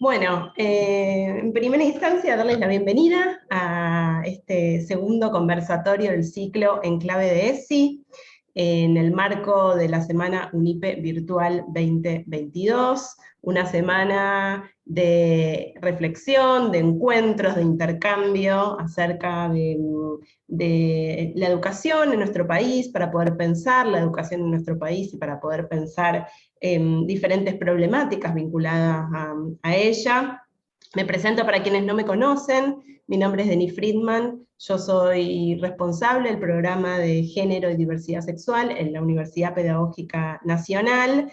Bueno, en primera instancia, darles la bienvenida a este segundo conversatorio del ciclo en clave de ESI, en el marco de la Semana UNIPE Virtual 2022, una semana de reflexión, de encuentros, de intercambio acerca de la educación en nuestro país, para poder pensar la educación en nuestro país y para poder pensar diferentes problemáticas vinculadas a ella. Me presento para quienes no me conocen, mi nombre es Denis Friedman, yo soy responsable del programa de Género y Diversidad Sexual en la Universidad Pedagógica Nacional,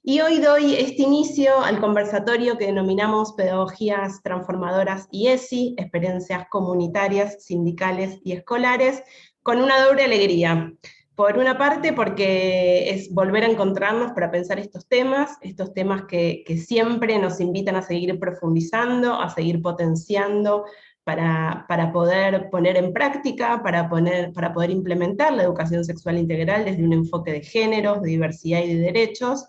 y hoy doy este inicio al conversatorio que denominamos Pedagogías Transformadoras y ESI, Experiencias Comunitarias, Sindicales y Escolares, con una doble alegría. Por una parte, porque es volver a encontrarnos para pensar estos temas que siempre nos invitan a seguir profundizando, a seguir potenciando, para poder poner en práctica, para poder implementar la educación sexual integral desde un enfoque de géneros, de diversidad y de derechos.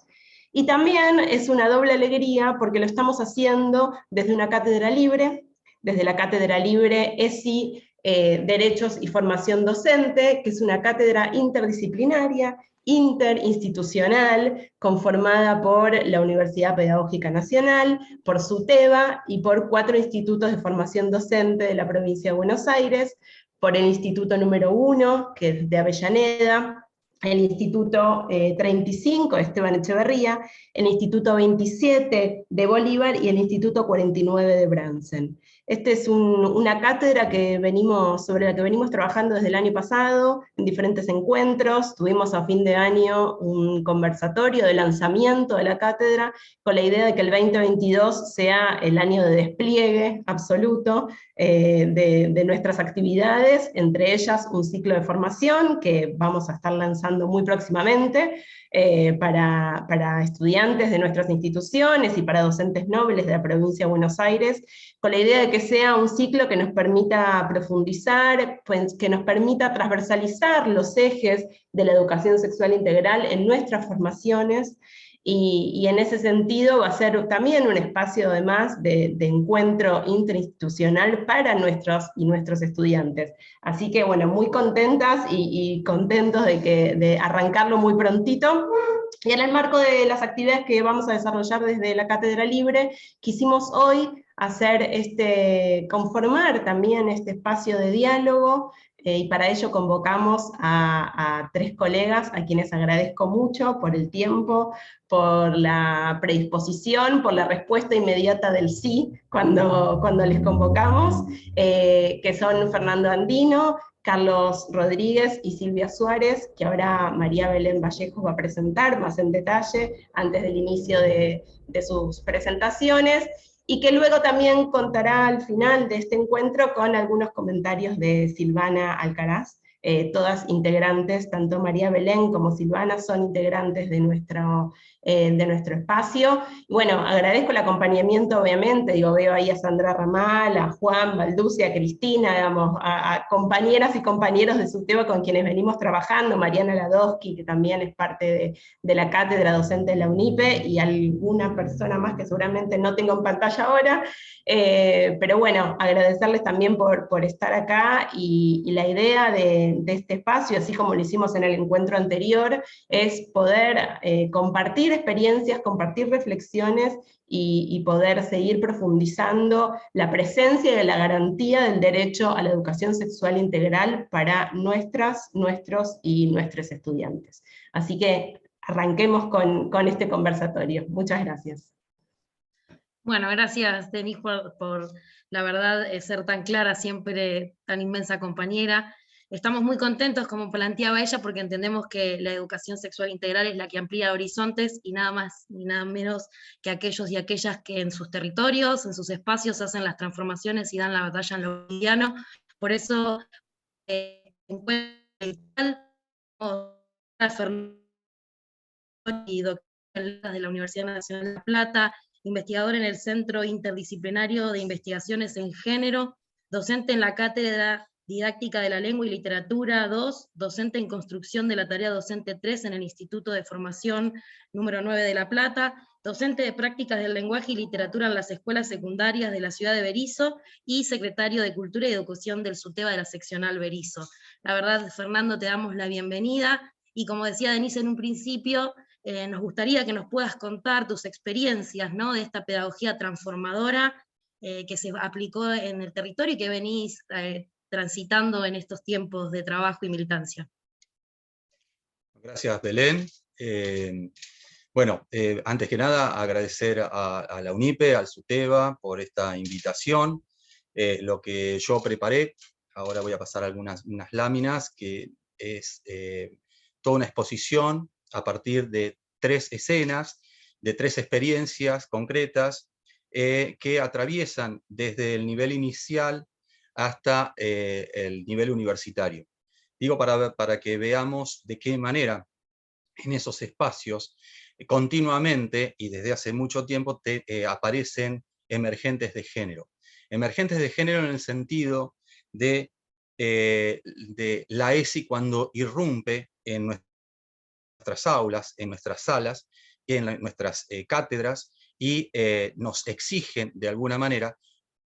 Y también es una doble alegría porque lo estamos haciendo desde una cátedra libre, desde la cátedra libre ESI, Derechos y Formación Docente, que es una cátedra interdisciplinaria, interinstitucional, conformada por la Universidad Pedagógica Nacional, por SUTEBA y por 4 institutos de formación docente de la provincia de Buenos Aires, por el Instituto número 1, que es de Avellaneda, el Instituto 35 de Esteban Echeverría, el Instituto 27 de Bolívar y el Instituto 49 de Bransen. Esta es una cátedra sobre la que venimos trabajando desde el año pasado, en diferentes encuentros. Tuvimos a fin de año un conversatorio de lanzamiento de la cátedra, con la idea de que el 2022 sea el año de despliegue absoluto de nuestras actividades, entre ellas un ciclo de formación que vamos a estar lanzando muy próximamente, para estudiantes de nuestras instituciones y para docentes nobles de la provincia de Buenos Aires, con la idea de que sea un ciclo que nos permita profundizar, pues, que nos permita transversalizar los ejes de la educación sexual integral en nuestras formaciones, y en ese sentido va a ser también un espacio además de encuentro interinstitucional para nuestros estudiantes. Así que bueno, muy contentas y contentos de arrancarlo muy prontito. Y en el marco de las actividades que vamos a desarrollar desde la Cátedra Libre, quisimos hoy conformar también este espacio de diálogo, y para ello convocamos a 3 colegas, a quienes agradezco mucho por el tiempo, por la predisposición, por la respuesta inmediata del sí cuando les convocamos, que son Fernando Andino, Carlos Rodríguez y Silvia Suárez, que ahora María Belén Vallejos va a presentar más en detalle antes del inicio de sus presentaciones, y que luego también contará al final de este encuentro con algunos comentarios de Silvana Alcaraz. Todas integrantes, tanto María Belén como Silvana son integrantes de nuestro espacio. Bueno, agradezco el acompañamiento, obviamente, veo ahí a Sandra Ramal, a Juan, Balducia, a Cristina, digamos, a compañeras y compañeros de SUTEBA con quienes venimos trabajando, Mariana Ladowski, que también es parte de la cátedra docente de la UNIPE, y alguna persona más que seguramente no tengo en pantalla ahora, pero bueno, agradecerles también por estar acá, y la idea de este espacio, así como lo hicimos en el encuentro anterior, es poder compartir experiencias, compartir reflexiones, y poder seguir profundizando la presencia y la garantía del derecho a la educación sexual integral para nuestros y nuestros estudiantes. Así que arranquemos con este conversatorio. Muchas gracias. Bueno, gracias, Denis, por la verdad, ser tan clara, siempre tan inmensa compañera. Estamos muy contentos, como planteaba ella, porque entendemos que la educación sexual integral es la que amplía horizontes, y nada más ni nada menos que aquellos y aquellas que en sus territorios, en sus espacios, hacen las transformaciones y dan la batalla en lo cotidiano. Por eso, y doctora de la Universidad Nacional de La Plata, investigador en el Centro Interdisciplinario de Investigaciones en Género, docente en la Cátedra Didáctica de la Lengua y Literatura 2, docente en Construcción de la Tarea Docente 3 en el Instituto de Formación número 9 de La Plata, docente de prácticas del lenguaje y literatura en las escuelas secundarias de la ciudad de Berisso y secretario de Cultura y Educación del SUTEBA de la seccional Berisso. La verdad, Fernando, te damos la bienvenida, y como decía Denise en un principio, nos gustaría que nos puedas contar tus experiencias, ¿no?, de esta pedagogía transformadora que se aplicó en el territorio y que venís transitando en estos tiempos de trabajo y militancia. Gracias, Belén. Bueno, antes que nada, agradecer a la UNIPE, al SUTEBA, por esta invitación. Lo que yo preparé, ahora voy a pasar unas láminas, que es toda una exposición a partir de 3 escenas, de 3 experiencias concretas, que atraviesan desde el nivel inicial hasta el nivel universitario. Digo, para que veamos de qué manera en esos espacios continuamente y desde hace mucho tiempo aparecen emergentes de género. Emergentes de género en el sentido de la ESI cuando irrumpe en nuestras aulas, en nuestras salas, en nuestras cátedras, y nos exigen de alguna manera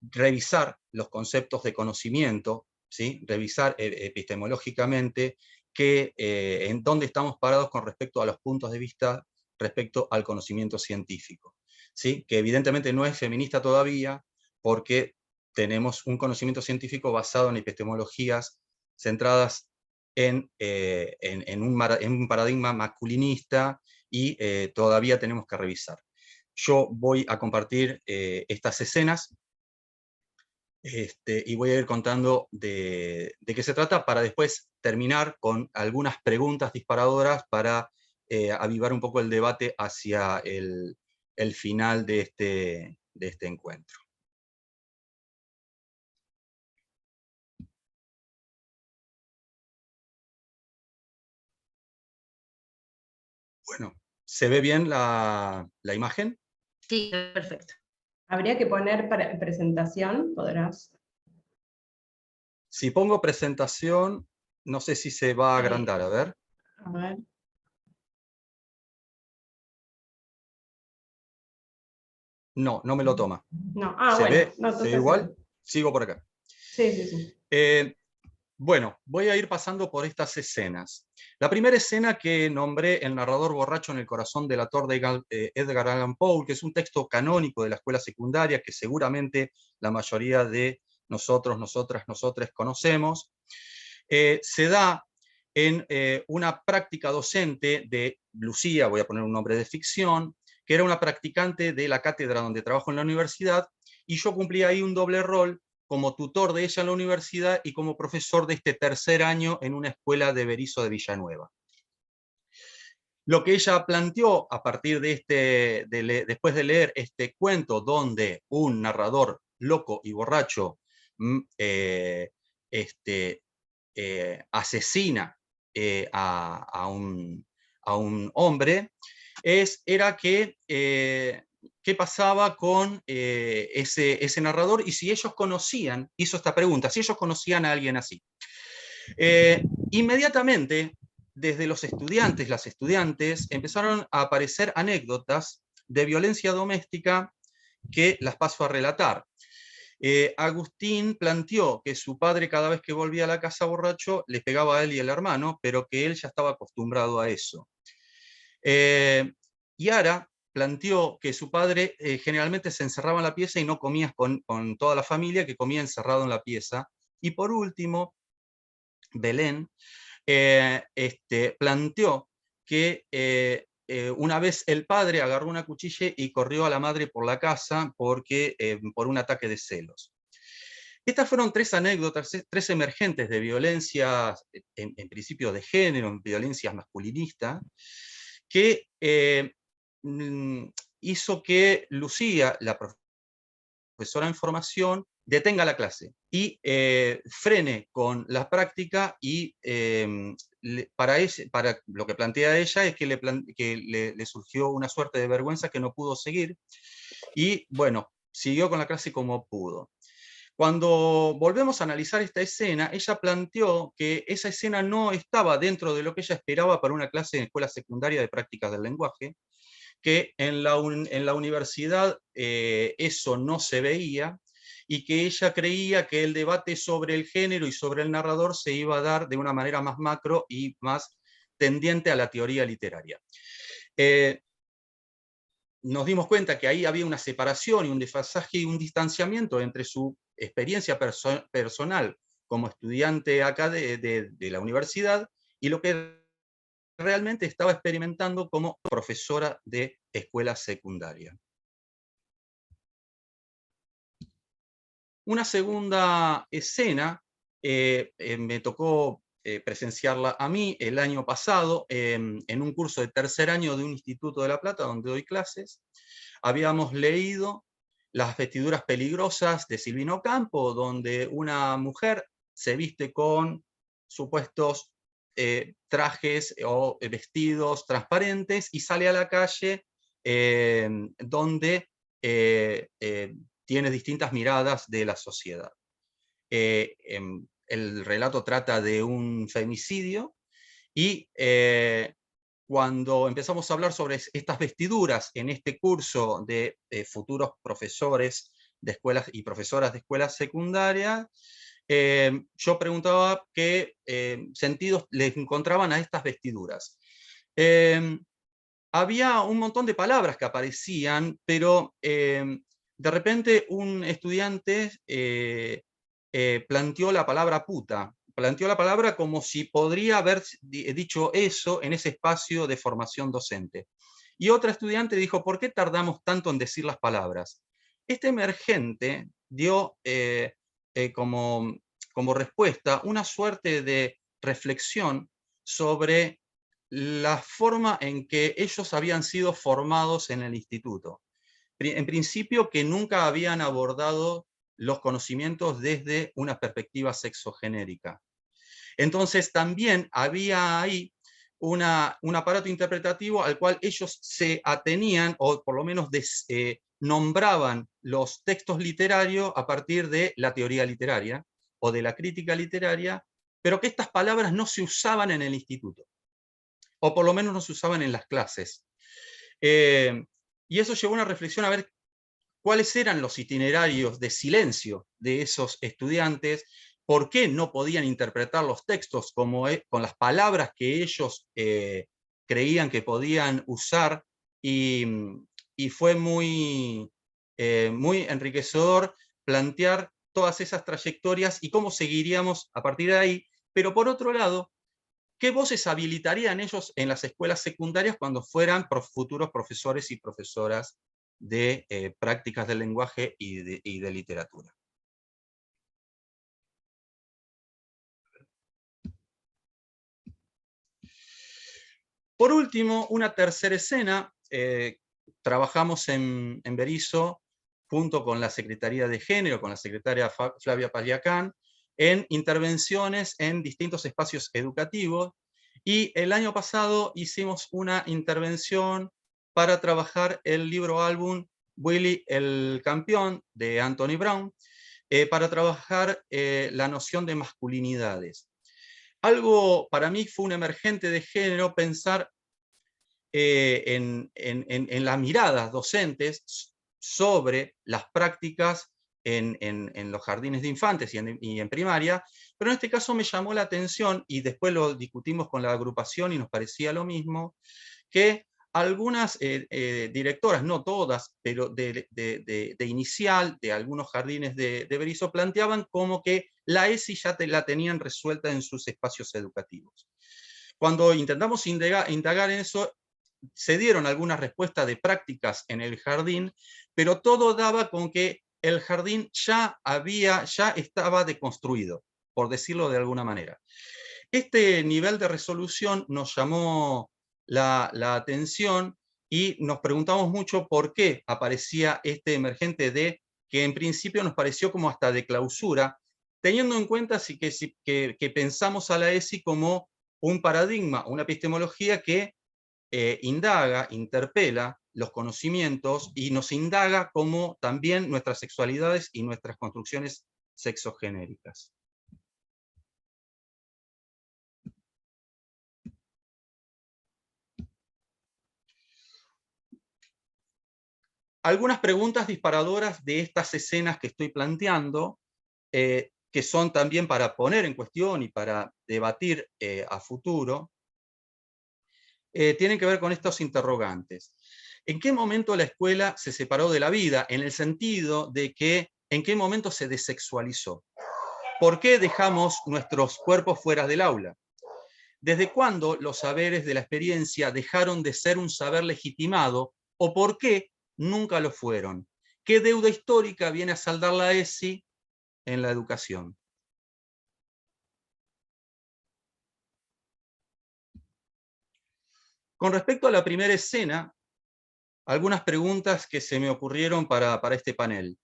revisar los conceptos de conocimiento, ¿sí? Revisar epistemológicamente en dónde estamos parados con respecto a los puntos de vista respecto al conocimiento científico, ¿sí? Que evidentemente no es feminista todavía, porque tenemos un conocimiento científico basado en epistemologías centradas en un paradigma masculinista, y todavía tenemos que revisar. Yo voy a compartir estas escenas, y voy a ir contando de qué se trata, para después terminar con algunas preguntas disparadoras para avivar un poco el debate hacia el final de este encuentro. Bueno, ¿se ve bien la imagen? Sí, perfecto. Habría que poner presentación, podrás. Si pongo presentación, no sé si se va a agrandar, a ver. A ver. No, no me lo toma. No, ¿Se bueno. ve? No, ¿Se ve igual? Sigo por acá. Sí, sí, sí. Bueno, voy a ir pasando por estas escenas. La primera escena que nombré, El narrador borracho en el corazón del actor de Edgar Allan Poe, que es un texto canónico de la escuela secundaria que seguramente la mayoría de nosotros, nosotras, nosotres conocemos, se da en una práctica docente de Lucía, voy a poner un nombre de ficción, que era una practicante de la cátedra donde trabajo en la universidad, y yo cumplí ahí un doble rol como tutor de ella en la universidad y como profesor de este tercer año en una escuela de Berisso de Villanueva. Lo que ella planteó a partir de después de leer este cuento, donde un narrador loco y borracho asesina a un hombre, era que qué pasaba con ese narrador, y si ellos conocían, hizo esta pregunta, si ellos conocían a alguien así. Inmediatamente, desde los estudiantes, las estudiantes, empezaron a aparecer anécdotas de violencia doméstica que las paso a relatar. Agustín planteó que su padre, cada vez que volvía a la casa borracho, le pegaba a él y al hermano, pero que él ya estaba acostumbrado a eso. Yara planteó que su padre generalmente se encerraba en la pieza y no comía con toda la familia, que comía encerrado en la pieza. Y por último, Belén planteó que una vez el padre agarró una cuchilla y corrió a la madre por la casa por un ataque de celos. Estas fueron 3 anécdotas, 3 emergentes de violencia, en principio de género, violencias masculinistas, que hizo que Lucía, la profesora en formación, detenga la clase y frene con la práctica, y para lo que plantea ella es que le surgió una suerte de vergüenza que no pudo seguir, y bueno, siguió con la clase como pudo. Cuando volvemos a analizar esta escena, ella planteó que esa escena no estaba dentro de lo que ella esperaba para una clase en escuela secundaria de prácticas del lenguaje, que en la universidad eso no se veía, y que ella creía que el debate sobre el género y sobre el narrador se iba a dar de una manera más macro y más tendiente a la teoría literaria. Nos dimos cuenta que ahí había una separación y un desfasaje y un distanciamiento entre su experiencia personal como estudiante acá de la universidad y lo que realmente estaba experimentando como profesora de escuela secundaria. Una segunda escena me tocó presenciarla a mí el año pasado en un curso de tercer año de un instituto de La Plata donde doy clases. Habíamos leído Las vestiduras peligrosas de Silvino Campo, donde una mujer se viste con supuestos trajes o vestidos transparentes y sale a la calle donde tiene distintas miradas de la sociedad. El relato trata de un femicidio y cuando empezamos a hablar sobre estas vestiduras en este curso de futuros profesores de escuelas y profesoras de escuelas secundarias, yo preguntaba qué sentidos les encontraban a estas vestiduras. Había un montón de palabras que aparecían, pero de repente un estudiante planteó la palabra puta. Planteó la palabra como si podría haber dicho eso en ese espacio de formación docente. Y otra estudiante dijo, ¿por qué tardamos tanto en decir las palabras? Este emergente dio como respuesta una suerte de reflexión sobre la forma en que ellos habían sido formados en el instituto. En principio, que nunca habían abordado los conocimientos desde una perspectiva sexogenérica. Entonces también había ahí un aparato interpretativo al cual ellos se atenían, o por lo menos nombraban los textos literarios a partir de la teoría literaria o de la crítica literaria, pero que estas palabras no se usaban en el instituto, o por lo menos no se usaban en las clases. Y eso llevó a una reflexión a ver cuáles eran los itinerarios de silencio de esos estudiantes, por qué no podían interpretar los textos con las palabras que ellos creían que podían usar, y fue muy enriquecedor plantear todas esas trayectorias y cómo seguiríamos a partir de ahí, pero por otro lado, ¿qué voces habilitarían ellos en las escuelas secundarias cuando fueran futuros profesores y profesoras de prácticas del lenguaje y de literatura? Por último, una tercera escena. Trabajamos en Berisso junto con la Secretaría de Género, con la secretaria Flavia Paliacán, en intervenciones en distintos espacios educativos, y el año pasado hicimos una intervención para trabajar el libro álbum Willy el Campeón de Anthony Brown, para trabajar la noción de masculinidades. Algo para mí fue un emergente de género pensar en las miradas docentes sobre las prácticas en los jardines de infantes y en primaria, pero en este caso me llamó la atención, y después lo discutimos con la agrupación y nos parecía lo mismo, que algunas directoras, no todas, pero de inicial, de algunos jardines de Berisso, planteaban como que la ESI ya la tenían resuelta en sus espacios educativos. Cuando intentamos indagar en eso, se dieron algunas respuestas de prácticas en el jardín, pero todo daba con que el jardín ya estaba deconstruido, por decirlo de alguna manera. Este nivel de resolución nos llamó la atención, y nos preguntamos mucho por qué aparecía este emergente que en principio nos pareció como hasta de clausura, teniendo en cuenta que pensamos a la ESI como un paradigma, una epistemología que indaga, interpela los conocimientos y nos indaga como también nuestras sexualidades y nuestras construcciones sexogenéricas. algunas preguntas disparadoras de estas escenas que estoy planteando, que son también para poner en cuestión y para debatir a futuro, tienen que ver con estos interrogantes. ¿En qué momento la escuela se separó de la vida? En el sentido de que, ¿en qué momento se desexualizó? ¿Por qué dejamos nuestros cuerpos fuera del aula? ¿Desde cuándo los saberes de la experiencia dejaron de ser un saber legitimado o por qué nunca lo fueron? ¿Qué deuda histórica viene a saldar la ESI en la educación? Con respecto a la primera escena, algunas preguntas que se me ocurrieron para este panel.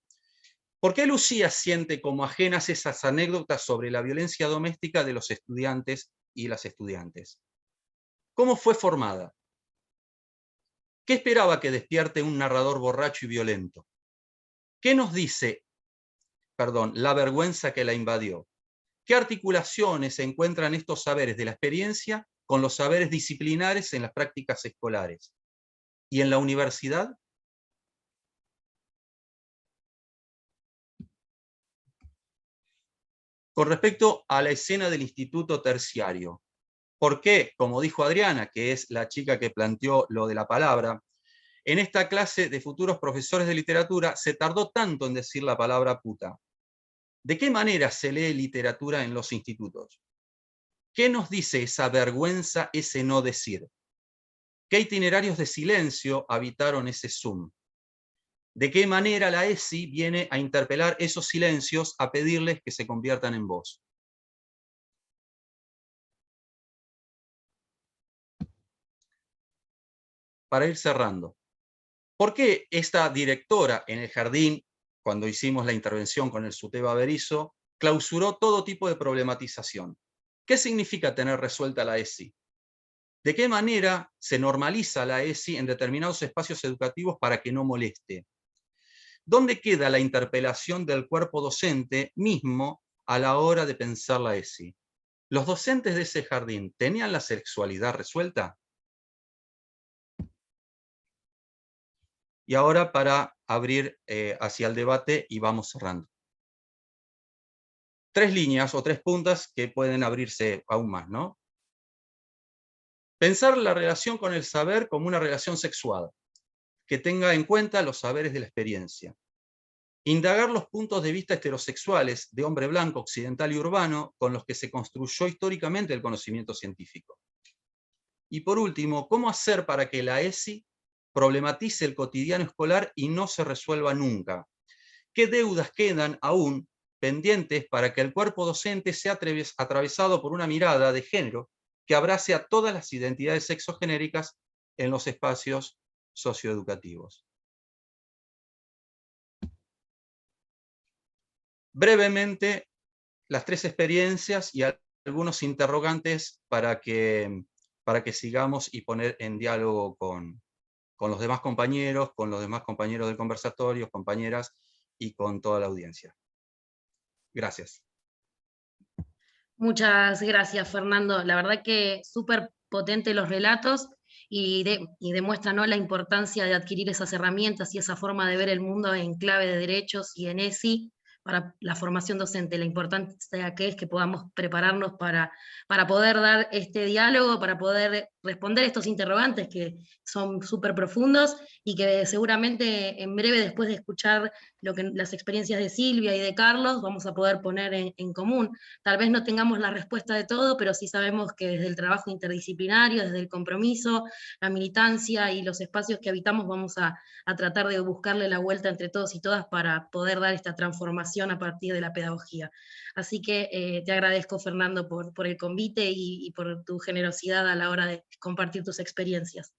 ¿Por qué Lucía siente como ajenas esas anécdotas sobre la violencia doméstica de los estudiantes y las estudiantes? ¿Cómo fue formada? ¿Qué esperaba que despierte un narrador borracho y violento? ¿Qué nos dice, la vergüenza que la invadió? ¿Qué articulaciones se encuentran estos saberes de la experiencia con los saberes disciplinares en las prácticas escolares? ¿Y en la universidad? Con respecto a la escena del instituto terciario, ¿por qué, como dijo Adriana, que es la chica que planteó lo de la palabra, en esta clase de futuros profesores de literatura se tardó tanto en decir la palabra puta? ¿De qué manera se lee literatura en los institutos? ¿Qué nos dice esa vergüenza, ese no decir? ¿Qué itinerarios de silencio habitaron ese Zoom? ¿De qué manera la ESI viene a interpelar esos silencios, a pedirles que se conviertan en voz? Para ir cerrando, ¿por qué esta directora en el jardín, cuando hicimos la intervención con el Suteba Berizo, clausuró todo tipo de problematización? ¿Qué significa tener resuelta la ESI? ¿De qué manera se normaliza la ESI en determinados espacios educativos para que no moleste? ¿Dónde queda la interpelación del cuerpo docente mismo a la hora de pensar la ESI? ¿Los docentes de ese jardín tenían la sexualidad resuelta? Y ahora para abrir hacia el debate y vamos cerrando. 3 líneas o 3 puntas que pueden abrirse aún más, ¿no? Pensar la relación con el saber como una relación sexuada, que tenga en cuenta los saberes de la experiencia. Indagar los puntos de vista heterosexuales de hombre blanco, occidental y urbano con los que se construyó históricamente el conocimiento científico. Y por último, ¿cómo hacer para que la ESI problematice el cotidiano escolar y no se resuelva nunca? ¿Qué deudas quedan aún pendientes para que el cuerpo docente sea atravesado por una mirada de género que abrace a todas las identidades sexogenéricas en los espacios socioeducativos? Brevemente, las 3 experiencias y algunos interrogantes para que sigamos y poner en diálogo con los demás compañeros, del conversatorio, compañeras y con toda la audiencia. Gracias. Muchas gracias, Fernando. La verdad que súper potente los relatos y demuestran, ¿no?, la importancia de adquirir esas herramientas y esa forma de ver el mundo en clave de derechos y en ESI para la formación docente, la importancia que es que podamos prepararnos para poder dar este diálogo, para poder responder estos interrogantes que son súper profundos y que seguramente en breve, después de escuchar las experiencias de Silvia y de Carlos, vamos a poder poner en común. Tal vez no tengamos la respuesta de todo, pero sí sabemos que desde el trabajo interdisciplinario, desde el compromiso, la militancia y los espacios que habitamos, vamos a tratar de buscarle la vuelta entre todos y todas para poder dar esta transformación a partir de la pedagogía. Así que te agradezco, Fernando, por el convite y por tu generosidad a la hora de compartir tus experiencias.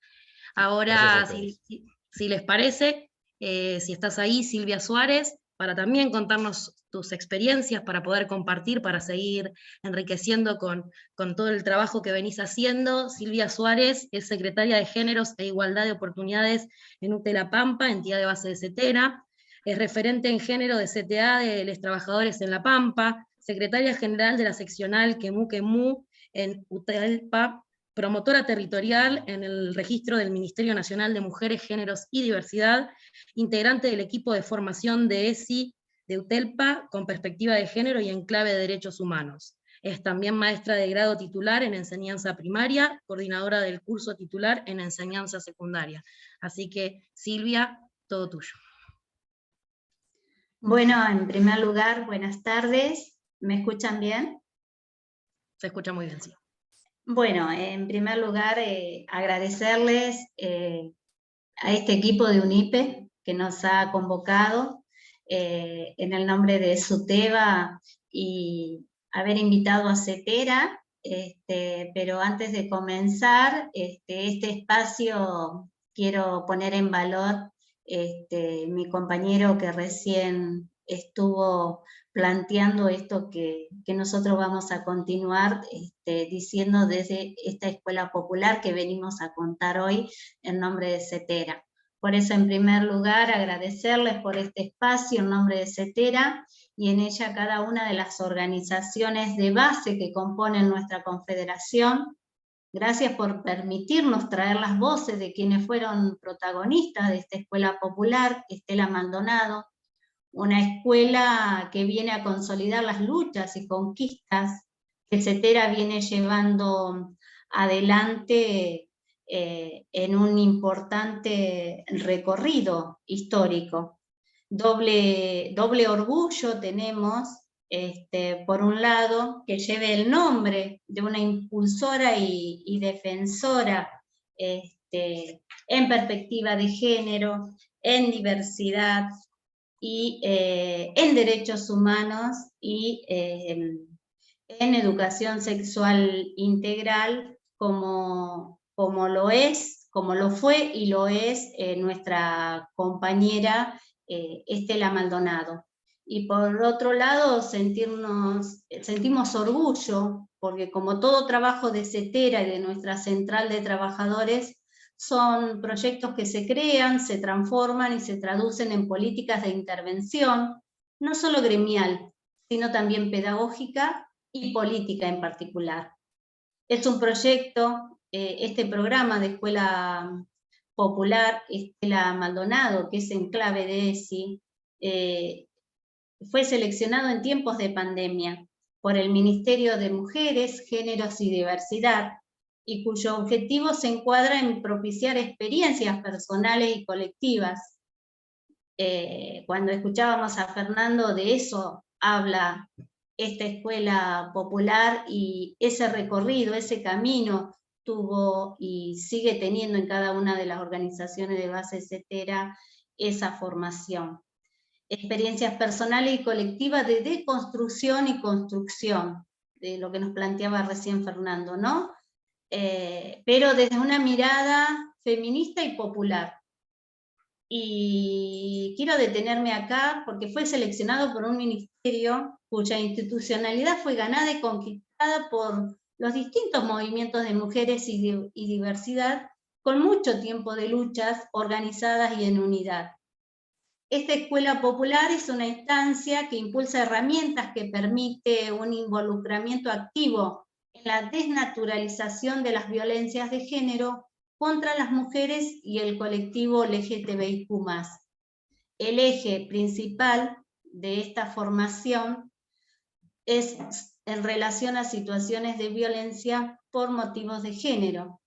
Ahora, si les parece, si estás ahí, Silvia Suárez, para también contarnos tus experiencias, para poder compartir, para seguir enriqueciendo con todo el trabajo que venís haciendo. Silvia Suárez es secretaria de Géneros e Igualdad de Oportunidades en UTE La Pampa, entidad de base de CETERA, es referente en género de CTA de los trabajadores en La Pampa, secretaria general de la seccional Quemú Quemú en UTELPA, promotora territorial en el registro del Ministerio Nacional de Mujeres, Géneros y Diversidad, integrante del equipo de formación de ESI de UTELPA con perspectiva de género y enclave de derechos humanos. Es también maestra de grado titular en enseñanza primaria, coordinadora del curso titular en enseñanza secundaria. Así que, Silvia, todo tuyo. Bueno, en primer lugar, buenas tardes. ¿Me escuchan bien? Se escucha muy bien, sí. Bueno, en primer lugar, agradecerles a este equipo de UNIPE que nos ha convocado en el nombre de SUTEBA y haber invitado a CETERA, pero antes de comenzar este espacio quiero poner en valor mi compañero que recién estuvo planteando esto que nosotros vamos a continuar diciendo desde esta escuela popular que venimos a contar hoy en nombre de CETERA. Por eso, en primer lugar, agradecerles por este espacio en nombre de CETERA y en ella cada una de las organizaciones de base que componen nuestra confederación. Gracias por permitirnos traer las voces de quienes fueron protagonistas de esta escuela popular, Estela Maldonado, una escuela que viene a consolidar las luchas y conquistas que CETERA viene llevando adelante en un importante recorrido histórico. Doble orgullo tenemos, por un lado, que lleve el nombre de una impulsora y defensora en perspectiva de género, en diversidad y en derechos humanos y en educación sexual integral, como lo fue y lo es nuestra compañera Estela Maldonado. Y por otro lado, sentimos orgullo, porque como todo trabajo de CETERA y de nuestra central de trabajadores, son proyectos que se crean, se transforman y se traducen en políticas de intervención, no solo gremial, sino también pedagógica y política en particular. Es un proyecto, este programa de Escuela Popular Estela Maldonado, que es en clave de ESI, fue seleccionado en tiempos de pandemia por el Ministerio de Mujeres, Géneros y Diversidad, y cuyo objetivo se encuadra en propiciar experiencias personales y colectivas. Cuando escuchábamos a Fernando, de eso habla esta escuela popular, y ese recorrido, ese camino tuvo y sigue teniendo en cada una de las organizaciones de base CETERA esa formación. Experiencias personales y colectivas de deconstrucción y construcción, de lo que nos planteaba recién Fernando, ¿no? Pero desde una mirada feminista y popular. Y quiero detenerme acá porque fue seleccionado por un ministerio cuya institucionalidad fue ganada y conquistada por los distintos movimientos de mujeres y diversidad, con mucho tiempo de luchas organizadas y en unidad. Esta escuela popular es una instancia que impulsa herramientas que permite un involucramiento activo en la desnaturalización de las violencias de género contra las mujeres y el colectivo LGTBIQ+. El eje principal de esta formación es en relación a situaciones de violencia por motivos de género.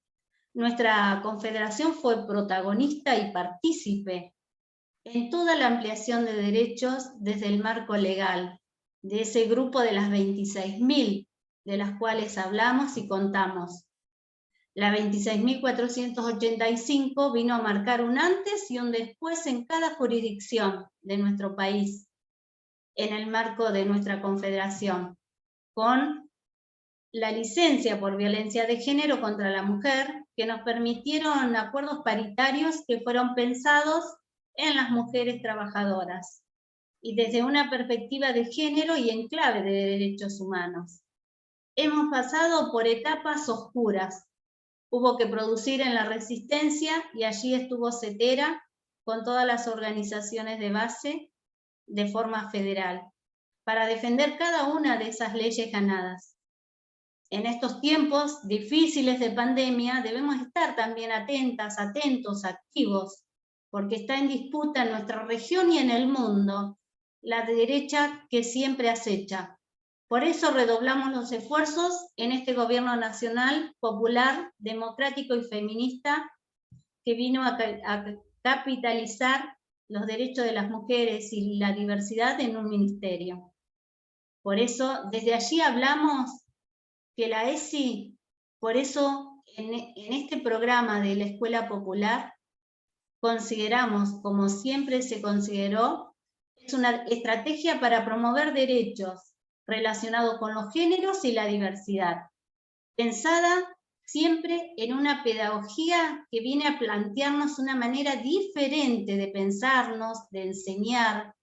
Nuestra confederación fue protagonista y partícipe en toda la ampliación de derechos desde el marco legal, de ese grupo de las 26.000 de las cuales hablamos y contamos. La 26.485 vino a marcar un antes y un después en cada jurisdicción de nuestro país, en el marco de nuestra confederación, con la licencia por violencia de género contra la mujer, que nos permitieron acuerdos paritarios que fueron pensados en las mujeres trabajadoras, y desde una perspectiva de género y en clave de derechos humanos. Hemos pasado por etapas oscuras. Hubo que producir en la resistencia, y allí estuvo CETERA con todas las organizaciones de base de forma federal, para defender cada una de esas leyes ganadas. en estos tiempos difíciles de pandemia debemos estar también atentas, atentos, activos, porque está en disputa en nuestra región y en el mundo la derecha que siempre acecha. Por eso redoblamos los esfuerzos en este gobierno nacional, popular, democrático y feminista, que vino a capitalizar los derechos de las mujeres y la diversidad en un ministerio. Por eso, desde allí hablamos que la ESI, por eso en este programa de la Escuela Popular, consideramos, como siempre se consideró, es una estrategia para promover derechos relacionados con los géneros y la diversidad, pensada siempre en una pedagogía que viene a plantearnos una manera diferente de pensarnos, de enseñar,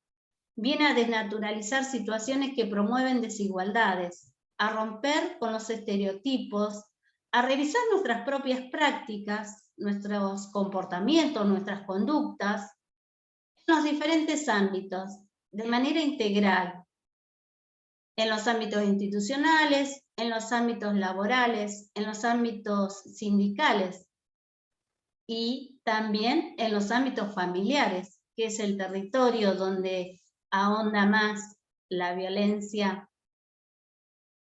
viene a desnaturalizar situaciones que promueven desigualdades, a romper con los estereotipos, a revisar nuestras propias prácticas, nuestros comportamientos, nuestras conductas, en los diferentes ámbitos, de manera integral, en los ámbitos institucionales, en los ámbitos laborales, en los ámbitos sindicales y también en los ámbitos familiares, que es el territorio donde ahonda más la violencia.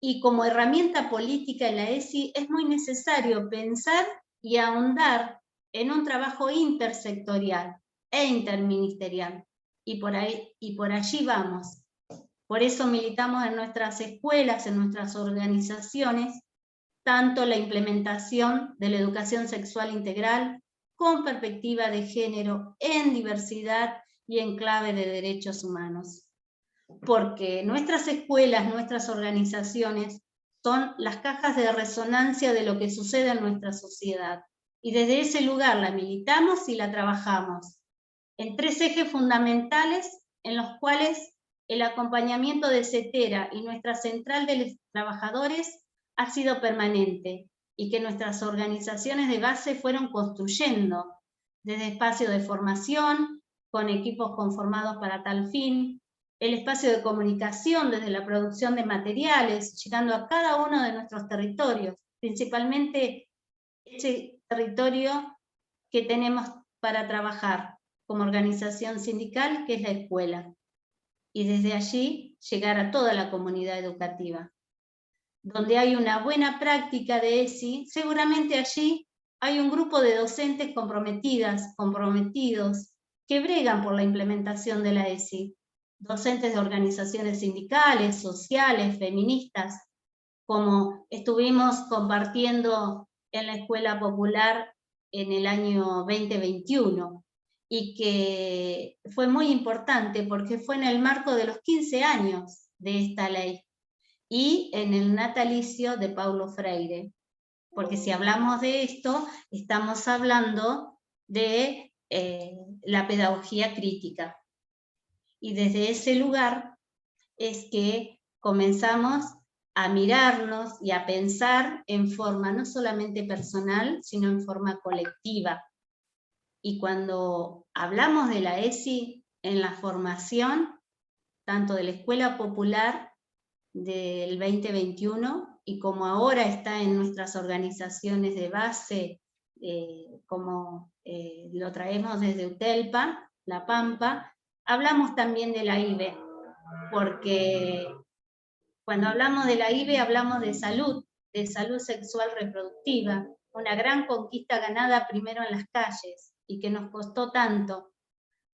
Y como herramienta política en la ESI es muy necesario pensar y ahondar en un trabajo intersectorial e interministerial. Y por allí vamos. Por eso militamos en nuestras escuelas, en nuestras organizaciones, tanto la implementación de la educación sexual integral con perspectiva de género en diversidad y en clave de derechos humanos. Porque nuestras escuelas, nuestras organizaciones son las cajas de resonancia de lo que sucede en nuestra sociedad. Y desde ese lugar la militamos y la trabajamos en 3 ejes fundamentales en los cuales el acompañamiento de CETERA y nuestra central de los trabajadores ha sido permanente y que nuestras organizaciones de base fueron construyendo desde espacios de formación, con equipos conformados para tal fin, el espacio de comunicación desde la producción de materiales, llegando a cada uno de nuestros territorios, principalmente ese territorio que tenemos para trabajar como organización sindical, que es la escuela. Y desde allí llegar a toda la comunidad educativa. Donde hay una buena práctica de ESI, seguramente allí hay un grupo de docentes comprometidos, que bregan por la implementación de la ESI. Docentes de organizaciones sindicales, sociales, feministas, como estuvimos compartiendo en la Escuela Popular en el año 2021. Y que fue muy importante porque fue en el marco de los 15 años de esta ley y en el natalicio de Paulo Freire. Porque si hablamos de esto, estamos hablando de la pedagogía crítica. Y desde ese lugar es que comenzamos a mirarnos y a pensar en forma no solamente personal, sino en forma colectiva. Y cuando hablamos de la ESI en la formación, tanto de la Escuela Popular del 2021 y como ahora está en nuestras organizaciones de base, como lo traemos desde UTELPA, La Pampa, hablamos también de la IBE, porque cuando hablamos de la IBE hablamos de salud sexual reproductiva, una gran conquista ganada primero en las calles, y que nos costó tanto.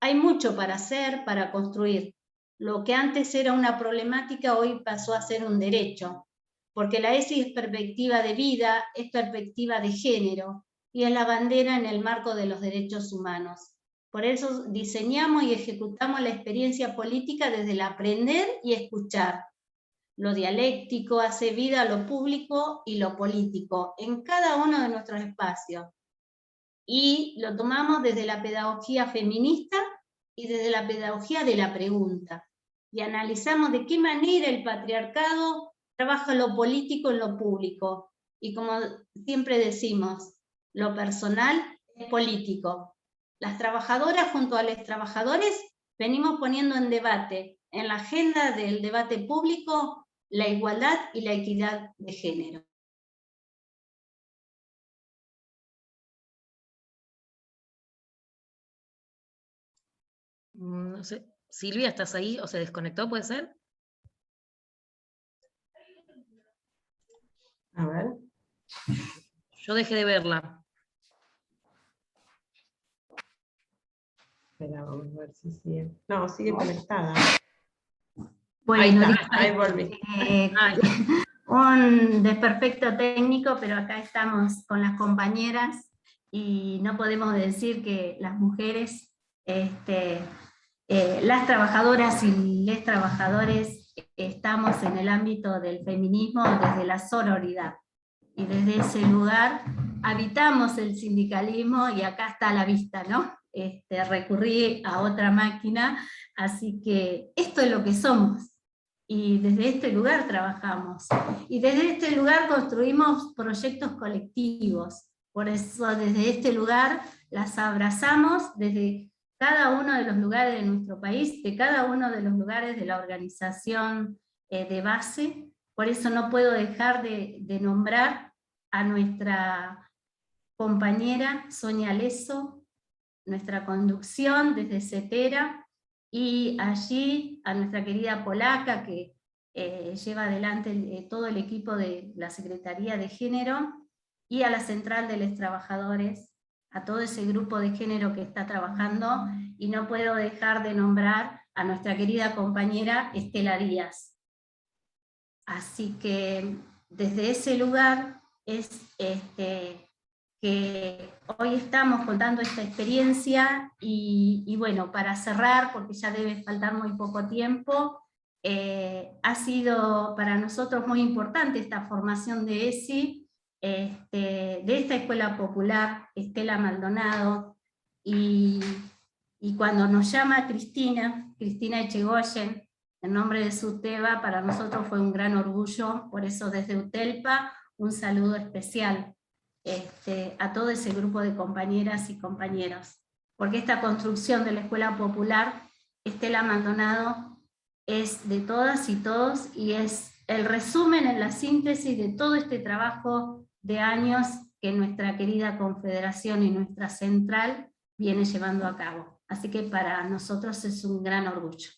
Hay mucho para hacer, para construir. Lo que antes era una problemática hoy pasó a ser un derecho, porque la ESI es perspectiva de vida, es perspectiva de género, y es la bandera en el marco de los derechos humanos. Por eso diseñamos y ejecutamos la experiencia política desde el aprender y escuchar. Lo dialéctico hace vida a lo público y lo político, en cada uno de nuestros espacios. Y lo tomamos desde la pedagogía feminista y desde la pedagogía de la pregunta. Y analizamos de qué manera el patriarcado trabaja lo político en lo público. Y como siempre decimos, lo personal es político. Las trabajadoras junto a los trabajadores venimos poniendo en debate, en la agenda del debate público, la igualdad y la equidad de género. No sé, Silvia, ¿estás ahí o se desconectó, puede ser? A ver. Yo dejé de verla. Espera, vamos a ver si sigue. No, sigue conectada. Bueno, Ahí está, disculpe, ahí volví. un desperfecto técnico, pero acá estamos con las compañeras y no podemos decir que las mujeres, las trabajadoras y les trabajadores estamos en el ámbito del feminismo desde la sororidad. Y desde ese lugar habitamos el sindicalismo y acá está a la vista, ¿no? Recurrí a otra máquina, así que esto es lo que somos. Y desde este lugar trabajamos. Y desde este lugar construimos proyectos colectivos. Por eso desde este lugar las abrazamos desde cada uno de los lugares de nuestro país, de cada uno de los lugares de la organización de base. Por eso no puedo dejar de nombrar a nuestra compañera Sonia Leso, nuestra conducción desde CETERA, y allí a nuestra querida polaca que lleva adelante todo el equipo de la Secretaría de Género, y a la Central de los Trabajadores, a todo ese grupo de género que está trabajando, y no puedo dejar de nombrar a nuestra querida compañera Estela Díaz. Así que desde ese lugar es que hoy estamos contando esta experiencia, y bueno, para cerrar, porque ya debe faltar muy poco tiempo, ha sido para nosotros muy importante esta formación de ESI, de esta Escuela Popular, Estela Maldonado, y cuando nos llama Cristina Echegoyen, en nombre de SUTEBA, para nosotros fue un gran orgullo, por eso desde UTELPA un saludo especial a todo ese grupo de compañeras y compañeros, porque esta construcción de la Escuela Popular, Estela Maldonado, es de todas y todos, y es el resumen en la síntesis de todo este trabajo de años que nuestra querida Confederación y nuestra central viene llevando a cabo. Así que para nosotros es un gran orgullo.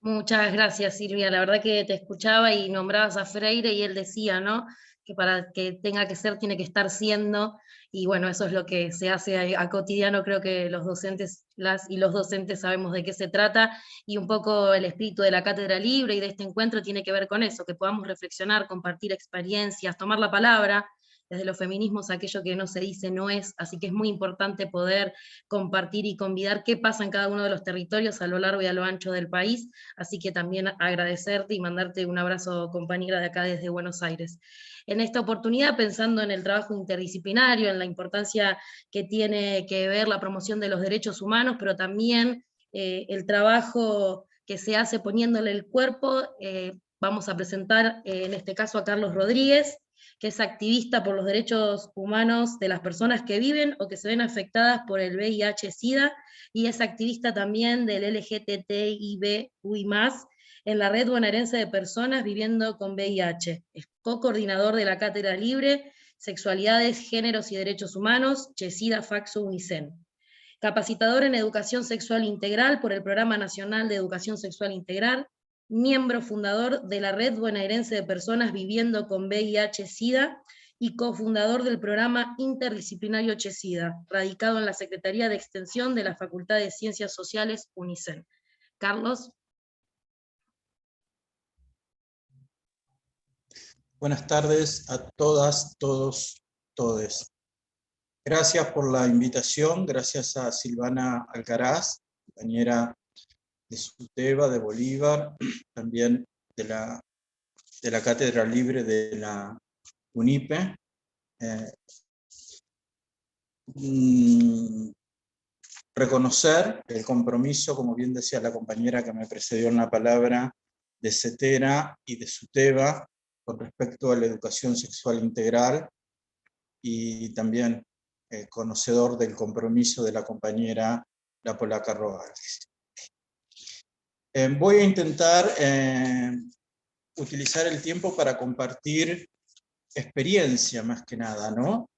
Muchas gracias, Silvia. La verdad que te escuchaba y nombrabas a Freire y él decía, ¿no?, que para que tenga que ser, tiene que estar siendo, y bueno, eso es lo que se hace a cotidiano. Creo que los docentes, las y los docentes sabemos de qué se trata, y un poco el espíritu de la Cátedra Libre y de este encuentro tiene que ver con eso, que podamos reflexionar, compartir experiencias, tomar la palabra. Desde los feminismos aquello que no se dice no es, así que es muy importante poder compartir y convidar qué pasa en cada uno de los territorios a lo largo y a lo ancho del país. Así que también agradecerte y mandarte un abrazo, compañera, de acá desde Buenos Aires. En esta oportunidad, pensando en el trabajo interdisciplinario, en la importancia que tiene que ver la promoción de los derechos humanos, pero también el trabajo que se hace poniéndole el cuerpo, vamos a presentar en este caso a Carlos Rodríguez, que es activista por los derechos humanos de las personas que viven o que se ven afectadas por el VIH-Sida, y es activista también del LGTBI+, en la Red Bonaerense de Personas Viviendo con VIH. Es co-coordinador de la Cátedra Libre, Sexualidades, Géneros y Derechos Humanos, Chesida, Faxo, Unicen. Capacitador en Educación Sexual Integral por el Programa Nacional de Educación Sexual Integral, miembro fundador de la Red Bonaerense de Personas Viviendo con VIH-Sida y cofundador del programa interdisciplinario Chesida, radicado en la Secretaría de Extensión de la Facultad de Ciencias Sociales Unicen. Carlos. Buenas tardes a todas, todos, todes. Gracias por la invitación, gracias a Silvana Alcaraz, compañera de SUTEBA, de Bolívar, también de la Cátedra Libre de la UNIPE. Reconocer el compromiso, como bien decía la compañera que me precedió en la palabra, de CETERA y de SUTEBA con respecto a la educación sexual integral, y también conocedor del compromiso de la compañera la polaca Rodríguez. Voy a intentar utilizar el tiempo para compartir experiencia, más que nada, ¿no?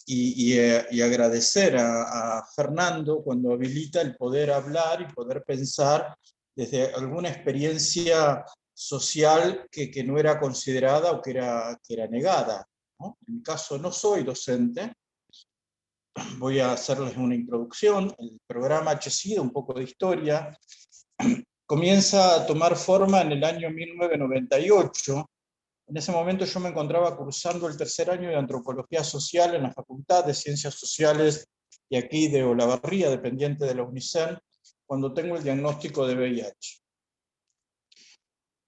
y agradecer a Fernando cuando habilita el poder hablar y poder pensar desde alguna experiencia social que no era considerada o que era negada, ¿no? En mi caso no soy docente. Voy a hacerles una introducción. El programa HSIDA, un poco de historia, comienza a tomar forma en el año 1998. En ese momento yo me encontraba cursando el tercer año de Antropología Social en la Facultad de Ciencias Sociales de aquí de Olavarría, dependiente de la UNICEN, cuando tengo el diagnóstico de VIH.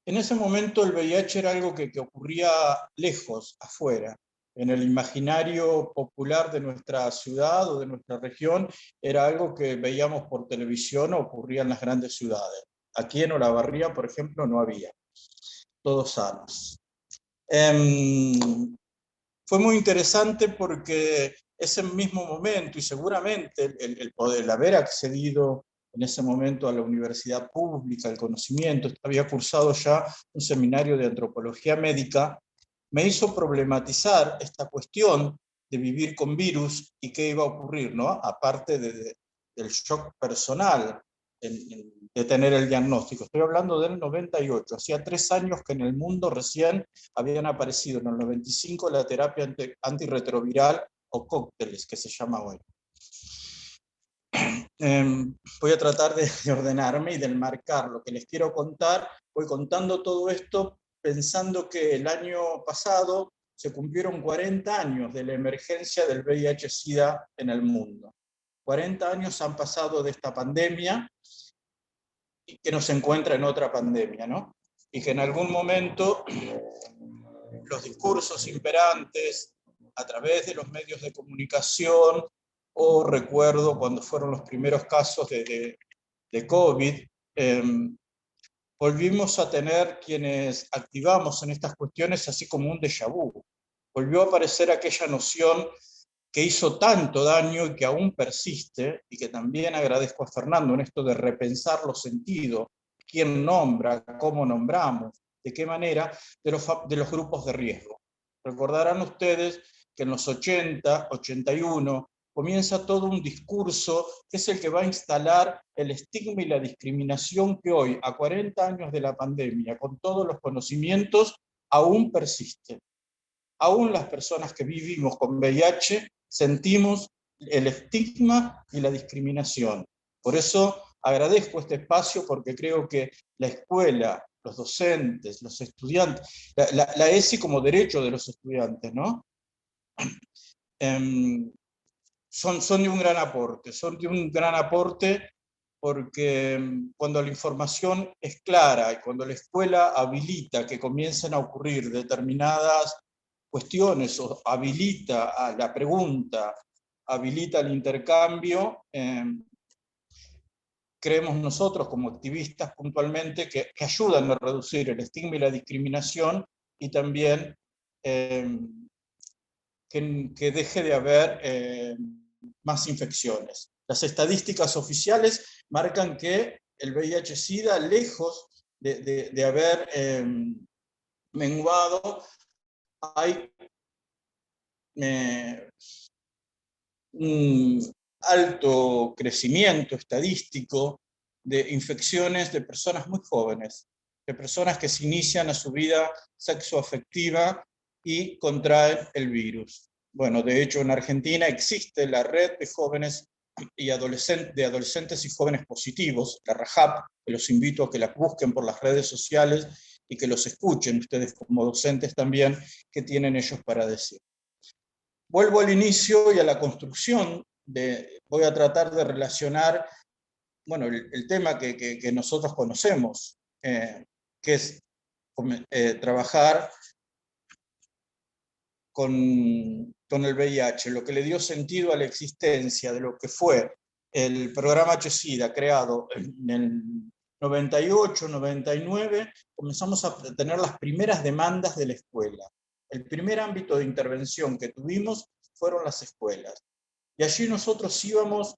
En ese momento el VIH era algo que ocurría lejos, afuera. En el imaginario popular de nuestra ciudad o de nuestra región era algo que veíamos por televisión o ocurría en las grandes ciudades. Aquí en Olavarría, por ejemplo, no había. Todos sanos. Fue muy interesante porque ese mismo momento, y seguramente el poder, el haber accedido en ese momento a la universidad pública, el conocimiento, había cursado ya un seminario de antropología médica, me hizo problematizar esta cuestión de vivir con virus y qué iba a ocurrir, ¿no? Aparte del shock personal de tener el diagnóstico. Estoy hablando del 98, hacía 3 años que en el mundo recién habían aparecido en el 95 la terapia antirretroviral o cócteles, que se llama hoy. Voy a tratar de ordenarme y de enmarcar lo que les quiero contar. Voy contando todo esto pensando que el año pasado se cumplieron 40 años de la emergencia del VIH-Sida en el mundo. 40 años han pasado de esta pandemia y que nos encuentra en otra pandemia, ¿no? Y que en algún momento los discursos imperantes a través de los medios de comunicación, o recuerdo cuando fueron los primeros casos de COVID, volvimos a tener quienes activamos en estas cuestiones así como un déjà vu. Volvió a aparecer aquella noción que hizo tanto daño y que aún persiste, y que también agradezco a Fernando en esto de repensar los sentidos, quién nombra, cómo nombramos, de qué manera, de los grupos de riesgo. Recordarán ustedes que en los 80, 81, comienza todo un discurso que es el que va a instalar el estigma y la discriminación que hoy, a 40 años de la pandemia, con todos los conocimientos, aún persiste. Aún las personas que vivimos con VIH sentimos el estigma y la discriminación. Por eso agradezco este espacio, porque creo que la escuela, los docentes, los estudiantes, la ESI como derecho de los estudiantes, ¿no? Son de un gran aporte, porque cuando la información es clara y cuando la escuela habilita que comiencen a ocurrir determinadas cuestiones, o habilita a la pregunta, habilita el intercambio, creemos nosotros como activistas puntualmente que ayudan a reducir el estigma y la discriminación, y también que deje de haber más infecciones. Las estadísticas oficiales marcan que el VIH-Sida, lejos de haber menguado, hay un alto crecimiento estadístico de infecciones de personas muy jóvenes, de personas que se inician a su vida sexoafectiva y contraen el virus. Bueno, de hecho en Argentina existe la red de jóvenes y adolescentes y jóvenes positivos, la RAJAP, que los invito a que la busquen por las redes sociales y que los escuchen ustedes como docentes también, qué tienen ellos para decir. Vuelvo al inicio y a la construcción, voy a tratar de relacionar, bueno, el tema que nosotros conocemos, que es trabajar con el VIH, lo que le dio sentido a la existencia de lo que fue el programa HSIDA creado en el 98, 99, comenzamos a tener las primeras demandas de la escuela. El primer ámbito de intervención que tuvimos fueron las escuelas. Y allí nosotros íbamos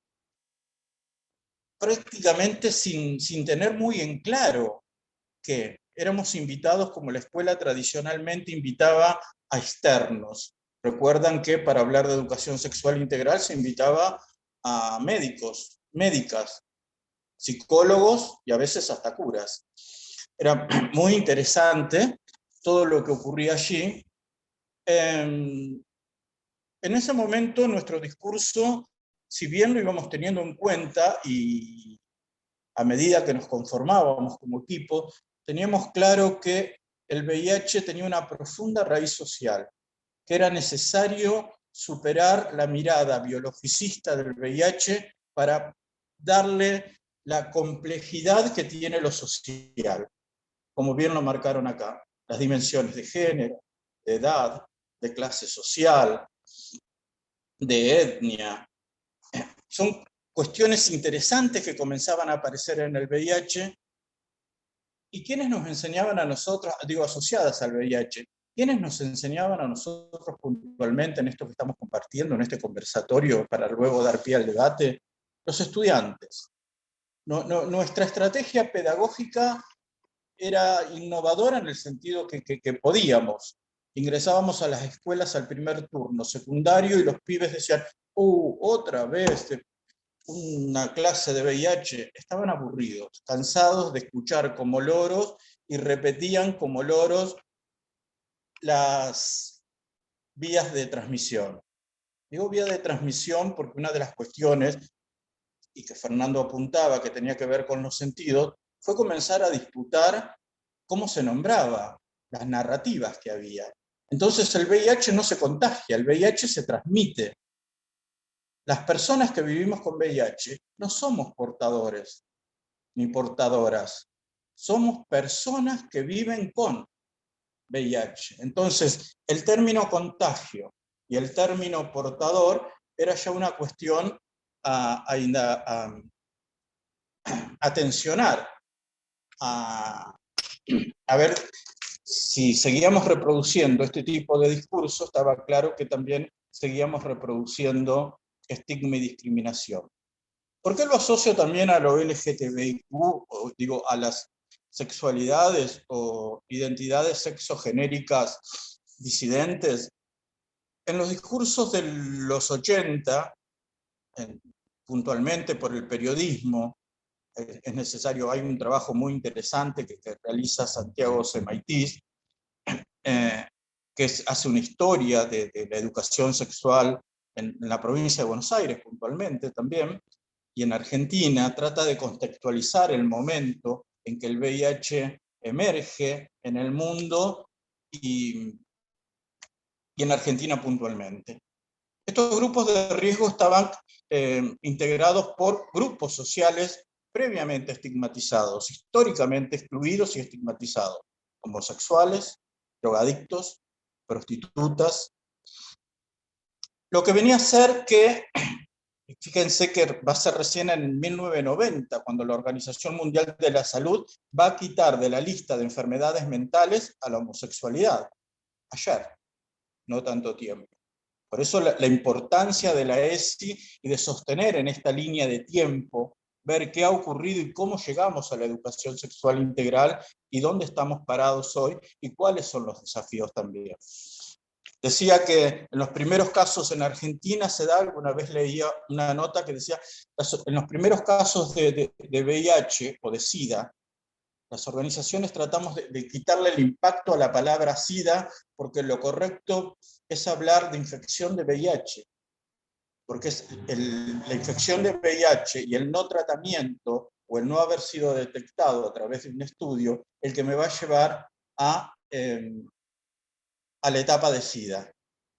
prácticamente sin tener muy en claro que éramos invitados, como la escuela tradicionalmente invitaba, a externos. Recuerdan que para hablar de educación sexual integral se invitaba a médicos, médicas, psicólogos y a veces hasta curas. Era muy interesante todo lo que ocurría allí. En ese momento nuestro discurso, si bien lo íbamos teniendo en cuenta y a medida que nos conformábamos como equipo, teníamos claro que el VIH tenía una profunda raíz social, que era necesario superar la mirada biologicista del VIH para darle la complejidad que tiene lo social, como bien lo marcaron acá, las dimensiones de género, de edad, de clase social, de etnia. Son cuestiones interesantes que comenzaban a aparecer en el VIH. ¿Y quiénes nos enseñaban a nosotros, digo, asociadas al VIH? ¿Quiénes nos enseñaban a nosotros puntualmente en esto que estamos compartiendo, en este conversatorio, para luego dar pie al debate? Los estudiantes. Nuestra estrategia pedagógica era innovadora en el sentido que podíamos. Ingresábamos a las escuelas al primer turno secundario y los pibes decían, otra vez una clase de VIH. Estaban aburridos, cansados de escuchar como loros y repetían como loros las vías de transmisión. Digo vía de transmisión porque una de las cuestiones, y que Fernando apuntaba que tenía que ver con los sentidos, fue comenzar a disputar cómo se nombraba, las narrativas que había. Entonces el VIH no se contagia, el VIH se transmite. Las personas que vivimos con VIH no somos portadores ni portadoras, somos personas que viven con VIH. Entonces, el término contagio y el término portador era ya una cuestión a tensionar, a ver si seguíamos reproduciendo este tipo de discurso, estaba claro que también seguíamos reproduciendo estigma y discriminación. ¿Por qué lo asocio también a lo LGTBIQ, o digo, a las sexualidades o identidades sexogenéricas disidentes? En los discursos de los 80, puntualmente por el periodismo, es necesario, hay un trabajo muy interesante que realiza Santiago Semaitis, que hace una historia de la educación sexual en la provincia de Buenos Aires puntualmente también, y en Argentina trata de contextualizar el momento en que el VIH emerge en el mundo y en Argentina puntualmente. Estos grupos de riesgo estaban integrados por grupos sociales previamente estigmatizados, históricamente excluidos y estigmatizados, homosexuales, drogadictos, prostitutas. Lo que venía a ser que, fíjense que va a ser recién en 1990, cuando la Organización Mundial de la Salud va a quitar de la lista de enfermedades mentales a la homosexualidad. Ayer, no tanto tiempo. Por eso la importancia de la ESI y de sostener en esta línea de tiempo, ver qué ha ocurrido y cómo llegamos a la educación sexual integral y dónde estamos parados hoy y cuáles son los desafíos también. Decía que en los primeros casos en Argentina se da, alguna vez leía una nota que decía, en los primeros casos de VIH o de SIDA, las organizaciones tratamos de quitarle el impacto a la palabra SIDA, porque lo correcto es hablar de infección de VIH, porque es la infección de VIH y el no tratamiento o el no haber sido detectado a través de un estudio el que me va a llevar a la etapa de SIDA,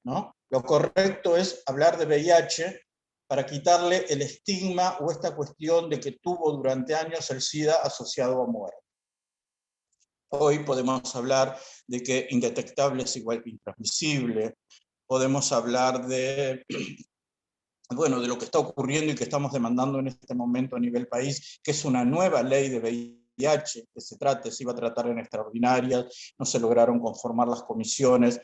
¿no? Lo correcto es hablar de VIH para quitarle el estigma o esta cuestión de que tuvo durante años el SIDA asociado a muerte. Hoy podemos hablar de que indetectable es igual que intransmisible, podemos hablar de, bueno, de lo que está ocurriendo y que estamos demandando en este momento a nivel país, que es una nueva ley de VIH, que se iba a tratar en extraordinarias, no se lograron conformar las comisiones,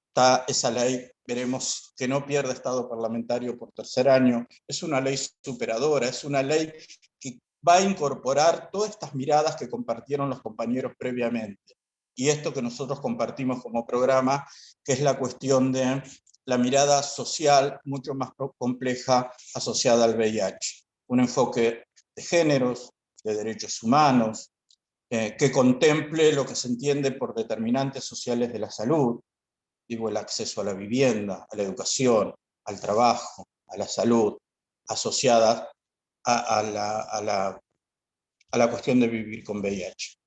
está esa ley, veremos que no pierda estado parlamentario por tercer año, es una ley superadora, es una ley que va a incorporar todas estas miradas que compartieron los compañeros previamente. Y esto que nosotros compartimos como programa, que es la cuestión de la mirada social mucho más compleja asociada al VIH. Un enfoque de géneros, de derechos humanos, que contemple lo que se entiende por determinantes sociales de la salud, digo, el acceso a la vivienda, a la educación, al trabajo, a la salud, asociadas a la cuestión de vivir con VIH.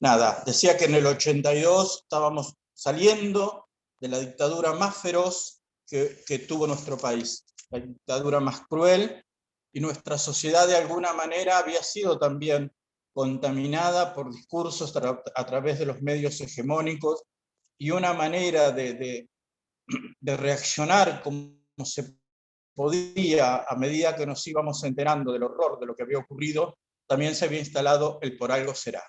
Nada, decía que en el 82 estábamos saliendo de la dictadura más feroz que tuvo nuestro país, la dictadura más cruel, y nuestra sociedad de alguna manera había sido también contaminada por discursos a través de los medios hegemónicos, y una manera de reaccionar como se podía a medida que nos íbamos enterando del horror de lo que había ocurrido, también se había instalado el por algo será.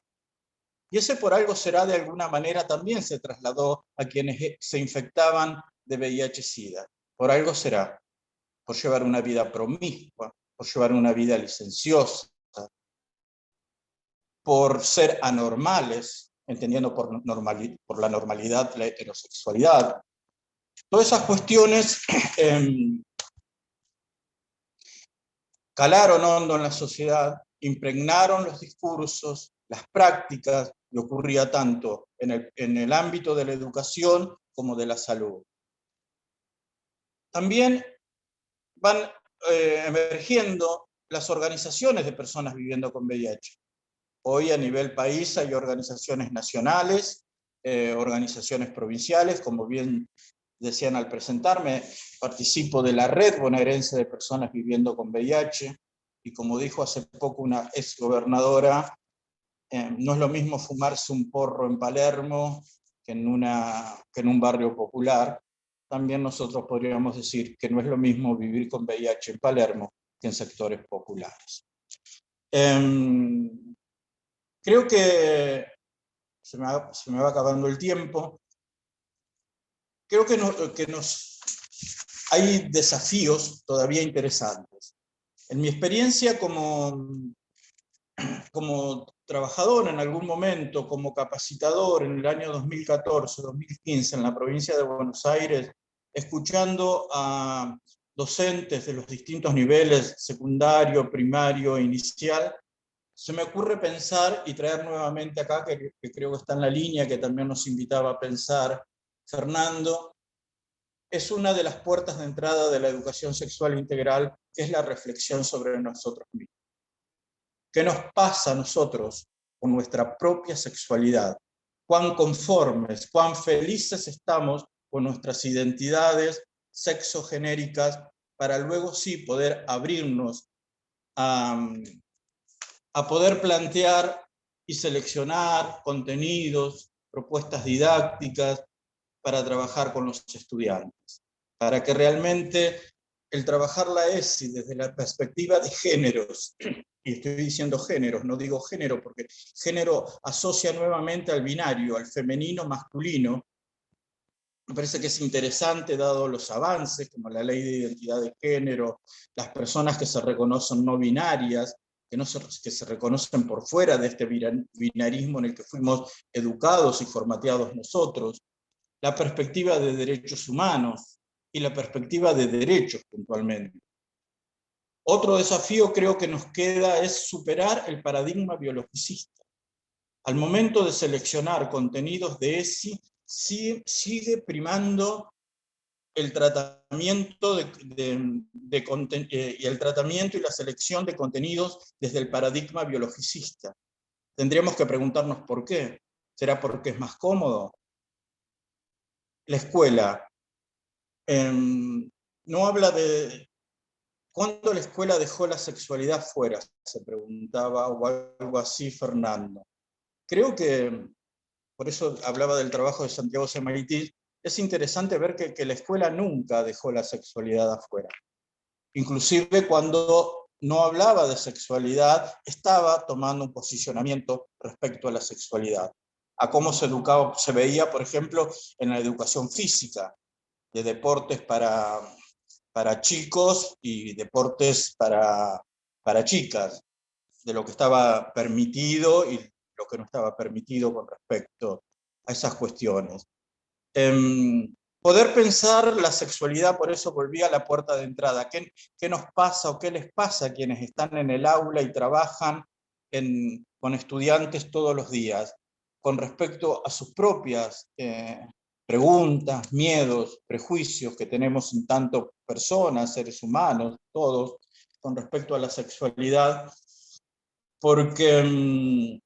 Y ese por algo será de alguna manera también se trasladó a quienes se infectaban de VIH-Sida. Por algo será, por llevar una vida promiscua, por llevar una vida licenciosa, por ser anormales, entendiendo por la normalidad la heterosexualidad. Todas esas cuestiones calaron hondo en la sociedad, impregnaron los discursos, las prácticas, que ocurría tanto en el ámbito de la educación como de la salud. También van emergiendo las organizaciones de personas viviendo con VIH. Hoy a nivel país hay organizaciones nacionales, organizaciones provinciales, como bien decían al presentarme, participo de la Red Bonaerense de Personas Viviendo con VIH, y como dijo hace poco una exgobernadora, no es lo mismo fumarse un porro en Palermo que en un barrio popular. También nosotros podríamos decir que no es lo mismo vivir con VIH en Palermo que en sectores populares. Creo que se me va acabando el tiempo. Creo que hay desafíos todavía interesantes. En mi experiencia como trabajador en algún momento, como capacitador en el año 2014-2015 en la provincia de Buenos Aires, escuchando a docentes de los distintos niveles, secundario, primario, inicial, se me ocurre pensar y traer nuevamente acá, que creo que está en la línea, que también nos invitaba a pensar Fernando, es una de las puertas de entrada de la educación sexual integral, que es la reflexión sobre nosotros mismos. ¿Qué nos pasa a nosotros con nuestra propia sexualidad? ¿Cuán conformes, cuán felices estamos con nuestras identidades sexogenéricas para luego sí poder abrirnos a poder plantear y seleccionar contenidos, propuestas didácticas para trabajar con los estudiantes? Para que realmente el trabajar la ESI desde la perspectiva de géneros, y estoy diciendo géneros, no digo género, porque género asocia nuevamente al binario, al femenino masculino. Me parece que es interesante, dado los avances, como la ley de identidad de género, las personas que se reconocen no binarias, que se reconocen por fuera de este binarismo en el que fuimos educados y formateados nosotros, la perspectiva de derechos humanos y la perspectiva de derechos puntualmente. Otro desafío creo que nos queda es superar el paradigma biologicista. Al momento de seleccionar contenidos de ESI, sigue primando el tratamiento y el tratamiento y la selección de contenidos desde el paradigma biologicista. Tendríamos que preguntarnos por qué. ¿Será porque es más cómodo? La escuela no habla de ¿cuándo la escuela dejó la sexualidad fuera? Se preguntaba, o algo así Fernando. Creo que, por eso hablaba del trabajo de Santiago Semaití, es interesante ver que la escuela nunca dejó la sexualidad afuera. Inclusive cuando no hablaba de sexualidad, estaba tomando un posicionamiento respecto a la sexualidad, a cómo se educaba, se veía, por ejemplo, en la educación física, de deportes para chicos y deportes para chicas, de lo que estaba permitido y lo que no estaba permitido con respecto a esas cuestiones. poder pensar la sexualidad, por eso volví a la puerta de entrada. ¿Qué nos pasa o qué les pasa a quienes están en el aula y trabajan con estudiantes todos los días, con respecto a sus propias preguntas, miedos, prejuicios que tenemos en tanto personas, seres humanos, todos, con respecto a la sexualidad? Porque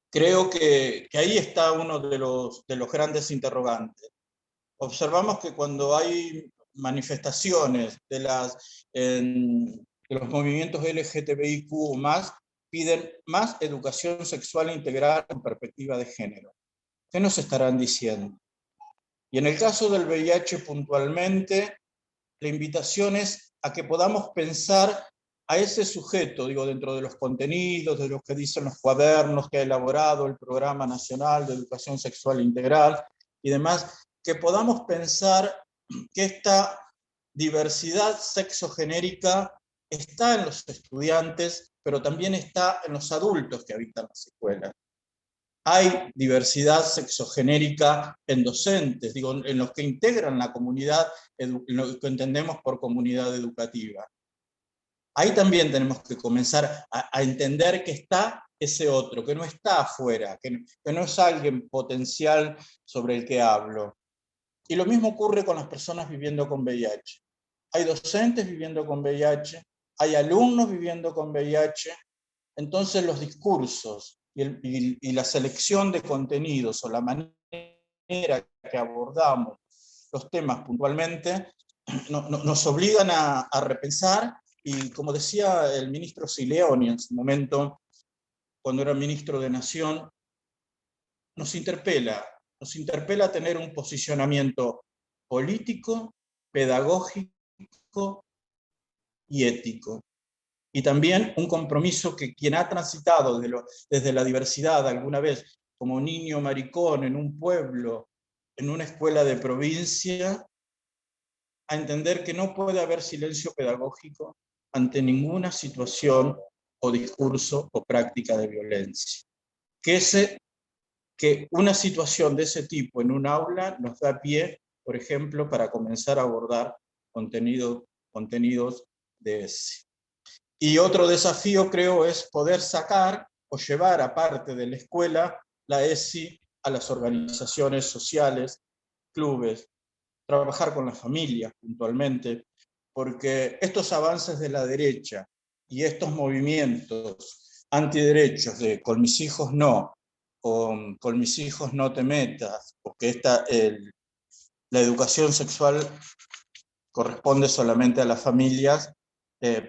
creo que ahí está uno de los grandes interrogantes. Observamos que cuando hay manifestaciones de los movimientos LGTBIQ+, piden más educación sexual integral con perspectiva de género. ¿Qué nos estarán diciendo? Y en el caso del VIH puntualmente, la invitación es a que podamos pensar a ese sujeto, digo, dentro de los contenidos, de lo que dicen los cuadernos que ha elaborado el Programa Nacional de Educación Sexual Integral y demás, que podamos pensar que esta diversidad sexogenérica está en los estudiantes, pero también está en los adultos que habitan las escuelas. Hay diversidad sexogenérica en docentes, digo, en los que integran la comunidad, en lo que entendemos por comunidad educativa. Ahí también tenemos que comenzar a entender que está ese otro, que no está afuera, que no es alguien potencial sobre el que hablo. Y lo mismo ocurre con las personas viviendo con VIH. Hay docentes viviendo con VIH, hay alumnos viviendo con VIH, entonces los discursos y la selección de contenidos o la manera que abordamos los temas puntualmente nos obligan a repensar, y como decía el ministro Sileoni en su momento, cuando era ministro de Nación, nos interpela a tener un posicionamiento político, pedagógico y ético. Y también un compromiso que quien ha transitado desde la diversidad alguna vez como niño maricón en un pueblo, en una escuela de provincia, a entender que no puede haber silencio pedagógico ante ninguna situación o discurso o práctica de violencia. Que una situación de ese tipo en un aula nos da pie, por ejemplo, para comenzar a abordar contenidos de ese. Y otro desafío, creo, es poder sacar o llevar aparte de la escuela la ESI a las organizaciones sociales, clubes, trabajar con las familias puntualmente, porque estos avances de la derecha y estos movimientos antiderechos de con mis hijos no, con mis hijos no te metas, porque la educación sexual corresponde solamente a las familias,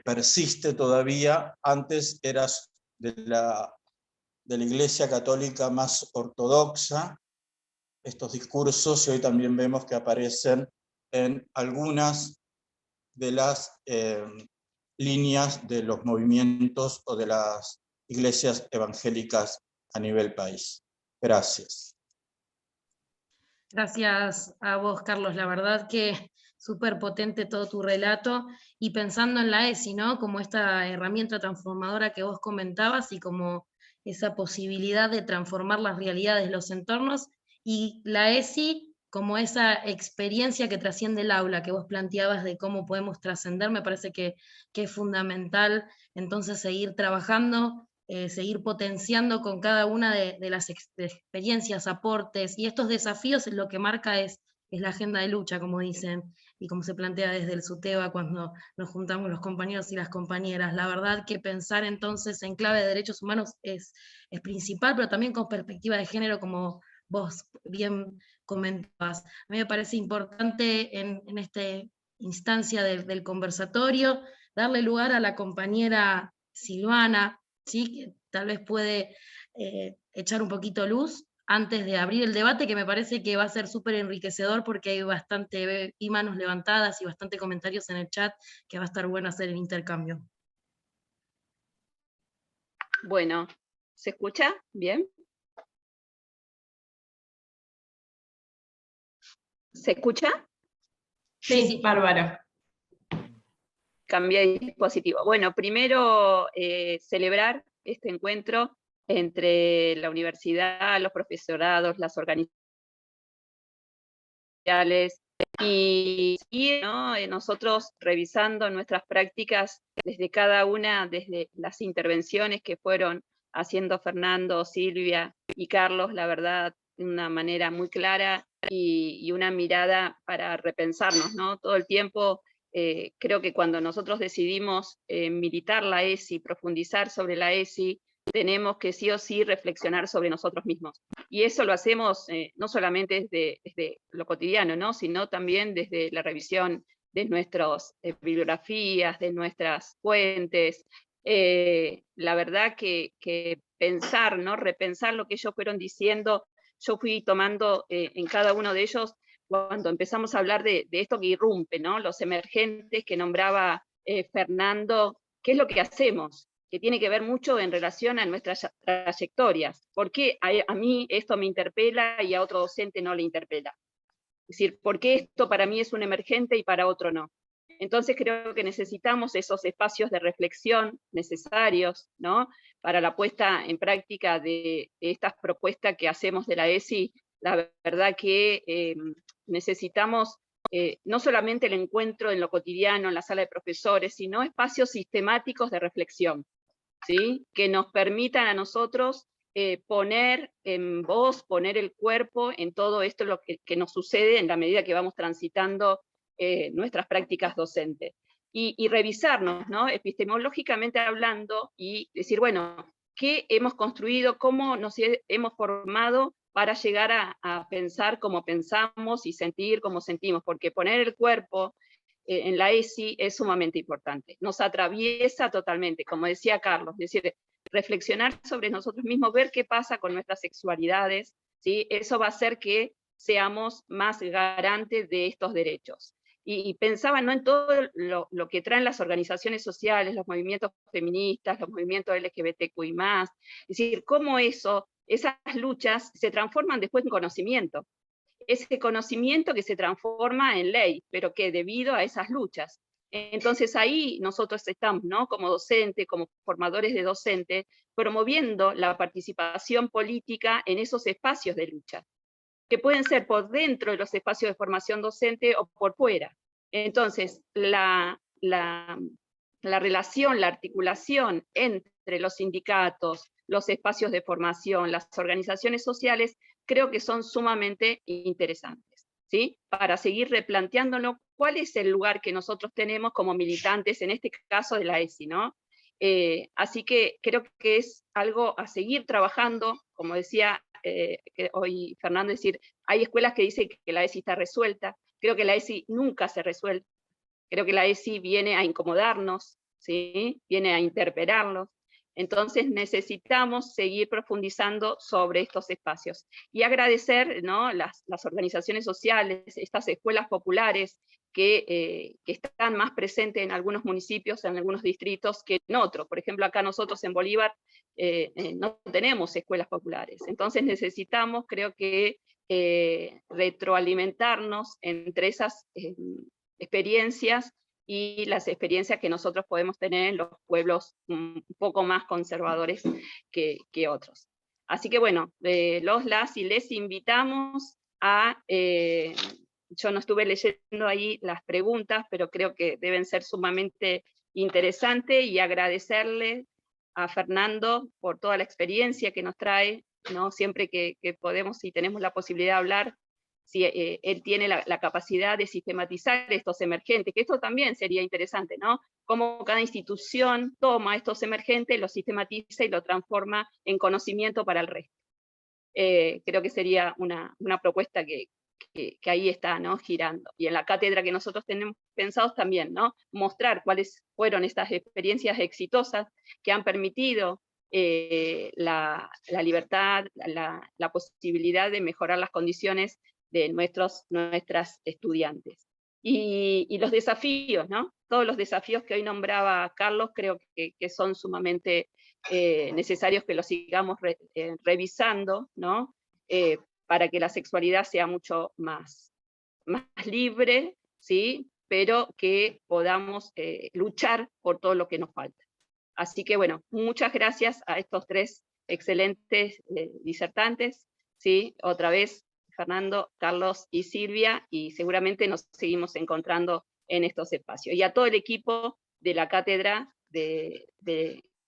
persiste todavía. Antes eras de la Iglesia Católica más ortodoxa, estos discursos, y hoy también vemos que aparecen en algunas de las líneas de los movimientos o de las iglesias evangélicas a nivel país. Gracias. Gracias a vos, Carlos. La verdad que súper potente todo tu relato, y pensando en la ESI, ¿no? Como esta herramienta transformadora que vos comentabas y como esa posibilidad de transformar las realidades, los entornos, y la ESI como esa experiencia que trasciende el aula, que vos planteabas de cómo podemos trascender, me parece que es fundamental entonces seguir trabajando, seguir potenciando con cada una de las experiencias, aportes, y estos desafíos lo que marca es la agenda de lucha, como dicen, y como se plantea desde el SUTEBA cuando nos juntamos los compañeros y las compañeras. La verdad que pensar entonces en clave de derechos humanos es principal, pero también con perspectiva de género, como vos bien comentabas. A mí me parece importante en esta instancia del conversatorio darle lugar a la compañera Silvana, ¿sí? Que tal vez puede echar un poquito luz antes de abrir el debate, que me parece que va a ser súper enriquecedor porque hay bastante manos levantadas y bastante comentarios en el chat, que va a estar bueno hacer el intercambio. Bueno, ¿se escucha bien? ¿Se escucha? Sí, bárbaro. Cambié de dispositivo. Bueno, primero celebrar este encuentro entre la universidad, los profesorados, las organizaciones y ¿no? Nosotros revisando nuestras prácticas desde cada una, desde las intervenciones que fueron haciendo Fernando, Silvia y Carlos, la verdad, de una manera muy clara y una mirada para repensarnos, ¿no? Todo el tiempo, creo que cuando nosotros decidimos militar la ESI, profundizar sobre la ESI, tenemos que sí o sí reflexionar sobre nosotros mismos. Y eso lo hacemos no solamente desde lo cotidiano, ¿no? Sino también desde la revisión de nuestras bibliografías, de nuestras fuentes. La verdad que pensar, ¿no? Repensar lo que ellos fueron diciendo, yo fui tomando en cada uno de ellos, cuando empezamos a hablar de esto que irrumpe, ¿no? Los emergentes que nombraba Fernando, ¿qué es lo que hacemos? Que tiene que ver mucho en relación a nuestras trayectorias. ¿Por qué a mí esto me interpela y a otro docente no le interpela? Es decir, ¿por qué esto para mí es un emergente y para otro no? Entonces creo que necesitamos esos espacios de reflexión necesarios, ¿no? Para la puesta en práctica de estas propuestas que hacemos de la ESI. La verdad que necesitamos no solamente el encuentro en lo cotidiano, en la sala de profesores, sino espacios sistemáticos de reflexión, ¿sí? Que nos permitan a nosotros poner en voz, poner el cuerpo en todo esto lo que nos sucede en la medida que vamos transitando nuestras prácticas docentes. Y revisarnos, ¿no? Epistemológicamente hablando, y decir, bueno, ¿qué hemos construido? ¿Cómo nos hemos formado para llegar a pensar como pensamos y sentir como sentimos? Porque poner el cuerpo en la ESI es sumamente importante. Nos atraviesa totalmente, como decía Carlos, es decir, reflexionar sobre nosotros mismos, ver qué pasa con nuestras sexualidades, ¿sí? Eso va a hacer que seamos más garantes de estos derechos. Y pensaba, ¿no?, en todo lo que traen las organizaciones sociales, los movimientos feministas, los movimientos LGBTQI+, es decir, cómo esas luchas se transforman después en conocimiento. Ese conocimiento que se transforma en ley, pero que debido a esas luchas. Entonces ahí nosotros estamos, ¿no?, como docentes, como formadores de docentes, promoviendo la participación política en esos espacios de lucha, que pueden ser por dentro de los espacios de formación docente o por fuera. Entonces, la relación, la articulación entre los sindicatos, los espacios de formación, las organizaciones sociales, creo que son sumamente interesantes, ¿sí? Para seguir replanteándonos cuál es el lugar que nosotros tenemos como militantes, en este caso de la ESI, ¿no? Así que creo que es algo a seguir trabajando, como decía que hoy Fernando, decir, hay escuelas que dicen que la ESI está resuelta. Creo que la ESI nunca se resuelve. Creo que la ESI viene a incomodarnos, ¿sí? Viene a interpelarnos. Entonces necesitamos seguir profundizando sobre estos espacios. Y agradecer, ¿no?, las organizaciones sociales, estas escuelas populares que están más presentes en algunos municipios, en algunos distritos que en otros. Por ejemplo, acá nosotros en Bolívar no tenemos escuelas populares. Entonces necesitamos, creo que, retroalimentarnos entre esas experiencias y las experiencias que nosotros podemos tener en los pueblos un poco más conservadores que otros. Así que bueno, las y les invitamos a, yo no estuve leyendo ahí las preguntas, pero creo que deben ser sumamente interesantes, y agradecerle a Fernando por toda la experiencia que nos trae, ¿no? Siempre que podemos y tenemos la posibilidad de hablar, si él tiene la capacidad de sistematizar estos emergentes, que esto también sería interesante, ¿no? Cómo cada institución toma estos emergentes, los sistematiza y lo transforma en conocimiento para el resto. Creo que sería una propuesta que ahí está, ¿no?, girando. Y en la cátedra que nosotros tenemos pensados también, ¿no?, mostrar cuáles fueron estas experiencias exitosas que han permitido la libertad, la posibilidad de mejorar las condiciones de nuestras estudiantes. Y los desafíos, ¿no? Todos los desafíos que hoy nombraba Carlos, creo que son sumamente necesarios que los sigamos revisando, ¿no? Para que la sexualidad sea mucho más libre, ¿sí? Pero que podamos luchar por todo lo que nos falta. Así que bueno, muchas gracias a estos tres excelentes disertantes, ¿sí? Otra vez Fernando, Carlos y Silvia, y seguramente nos seguimos encontrando en estos espacios. Y a todo el equipo de la cátedra de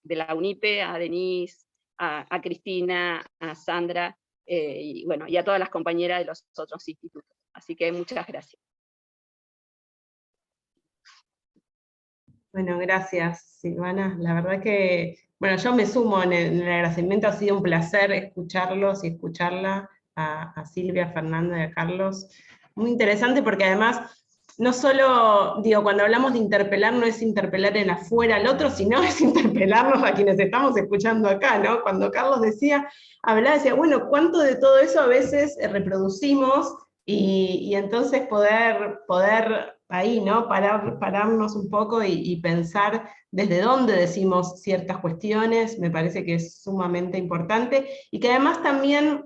la UNIPE, a Denise, a Cristina, a Sandra, y bueno, y a todas las compañeras de los otros institutos. Así que muchas gracias. Bueno, gracias, Silvana. La verdad que, bueno, yo me sumo en el agradecimiento, ha sido un placer escucharlos y escucharla a Silvia, a Fernando y a Carlos. Muy interesante porque además, no solo, digo, cuando hablamos de interpelar, no es interpelar en afuera al otro, sino es interpelarnos a quienes estamos escuchando acá, ¿no? Cuando Carlos decía, bueno, ¿cuánto de todo eso a veces reproducimos? Y entonces poder ahí, ¿no? Pararnos un poco y pensar desde dónde decimos ciertas cuestiones, me parece que es sumamente importante, y que además también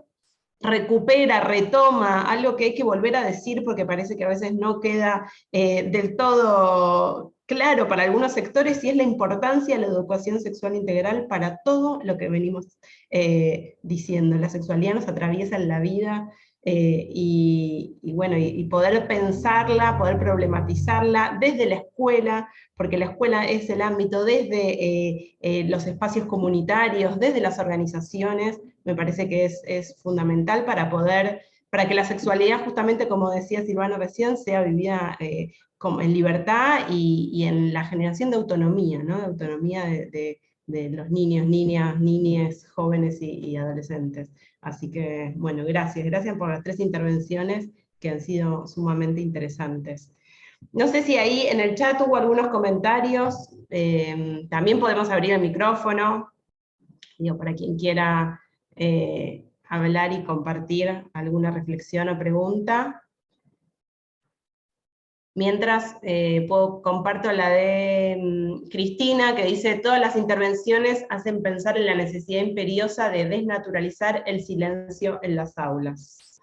recupera, retoma algo que hay que volver a decir porque parece que a veces no queda del todo claro para algunos sectores, y es la importancia de la educación sexual integral para todo lo que venimos diciendo. La sexualidad nos atraviesa en la vida, y poder pensarla, poder problematizarla desde la escuela, porque la escuela es el ámbito desde los espacios comunitarios, desde las organizaciones. Me parece que es fundamental para que la sexualidad, justamente como decía Silvana recién, sea vivida en libertad y en la generación de autonomía, ¿no? De autonomía de los niños, niñas, niñes, jóvenes y adolescentes. Así que, bueno, gracias por las 3 intervenciones que han sido sumamente interesantes. No sé si ahí en el chat hubo algunos comentarios, también podemos abrir el micrófono, digo, para quien quiera hablar y compartir alguna reflexión o pregunta. Mientras comparto la de Cristina, que dice: todas las intervenciones hacen pensar en la necesidad imperiosa de desnaturalizar el silencio en las aulas.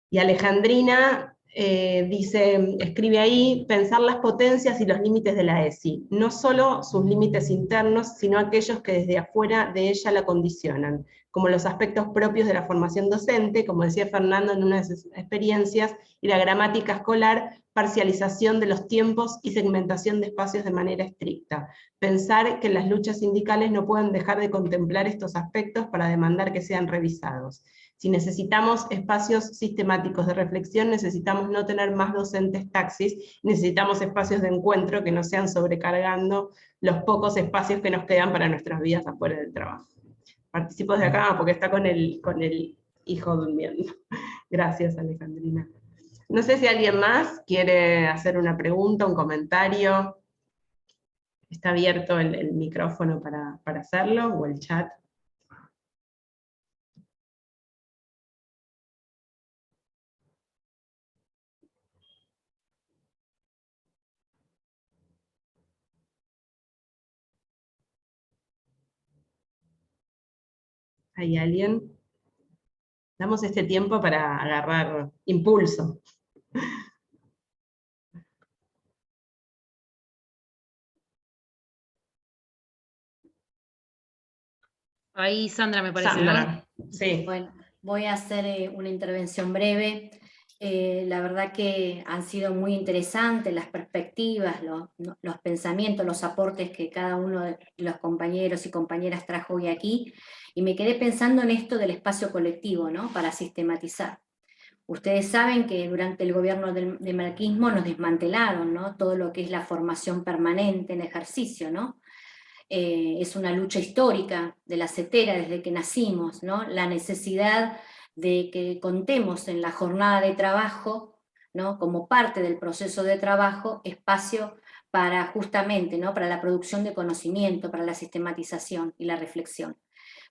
Y Alejandrina escribe ahí: pensar las potencias y los límites de la ESI, no solo sus límites internos, sino aquellos que desde afuera de ella la condicionan, como los aspectos propios de la formación docente, como decía Fernando en una de sus experiencias, y la gramática escolar, parcialización de los tiempos y segmentación de espacios de manera estricta. Pensar que las luchas sindicales no pueden dejar de contemplar estos aspectos para demandar que sean revisados. Si necesitamos espacios sistemáticos de reflexión, necesitamos no tener más docentes taxis, necesitamos espacios de encuentro que no sean sobrecargando los pocos espacios que nos quedan para nuestras vidas afuera del trabajo. Participo desde acá porque está con el hijo durmiendo. Gracias, Alejandrina. No sé si alguien más quiere hacer una pregunta, un comentario. Está abierto el micrófono para hacerlo, o el chat. ¿Hay alguien? Damos este tiempo para agarrar impulso. Ahí Sandra me parece, Sandra, ¿no? sí. Bueno, voy a hacer una intervención breve. La verdad que han sido muy interesantes las perspectivas, los pensamientos, los aportes que cada uno de los compañeros y compañeras trajo hoy aquí, y me quedé pensando en esto del espacio colectivo, ¿no? Para sistematizar. Ustedes saben que durante el gobierno de Malquismo nos desmantelaron, ¿no? Todo lo que es la formación permanente en ejercicio, ¿no? Es una lucha histórica de la CETERA desde que nacimos, ¿no? La necesidad de que contemos en la jornada de trabajo, ¿no? Como parte del proceso de trabajo, espacio para justamente, ¿no? Para la producción de conocimiento, para la sistematización y la reflexión.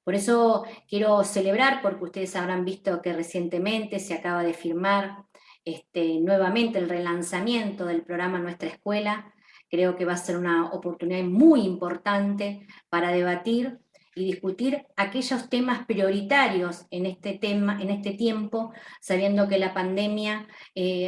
Por eso quiero celebrar, porque ustedes habrán visto que recientemente se acaba de firmar nuevamente el relanzamiento del programa Nuestra Escuela. Creo que va a ser una oportunidad muy importante para debatir y discutir aquellos temas prioritarios en este tiempo, sabiendo que la pandemia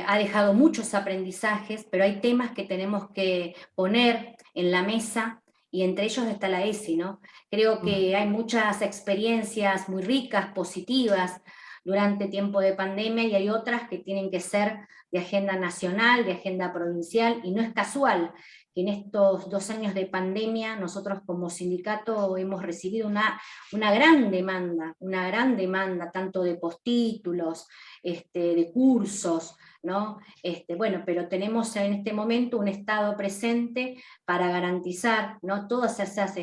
ha dejado muchos aprendizajes, pero hay temas que tenemos que poner en la mesa, y entre ellos está la ESI, ¿no? Creo que hay muchas experiencias muy ricas, positivas, durante tiempo de pandemia, y hay otras que tienen que ser de agenda nacional, de agenda provincial, y no es casual que en estos 2 años de pandemia nosotros como sindicato hemos recibido una gran demanda, tanto de postítulos, de cursos, ¿no? Bueno, pero tenemos en este momento un Estado presente para garantizar, ¿no?, todas esas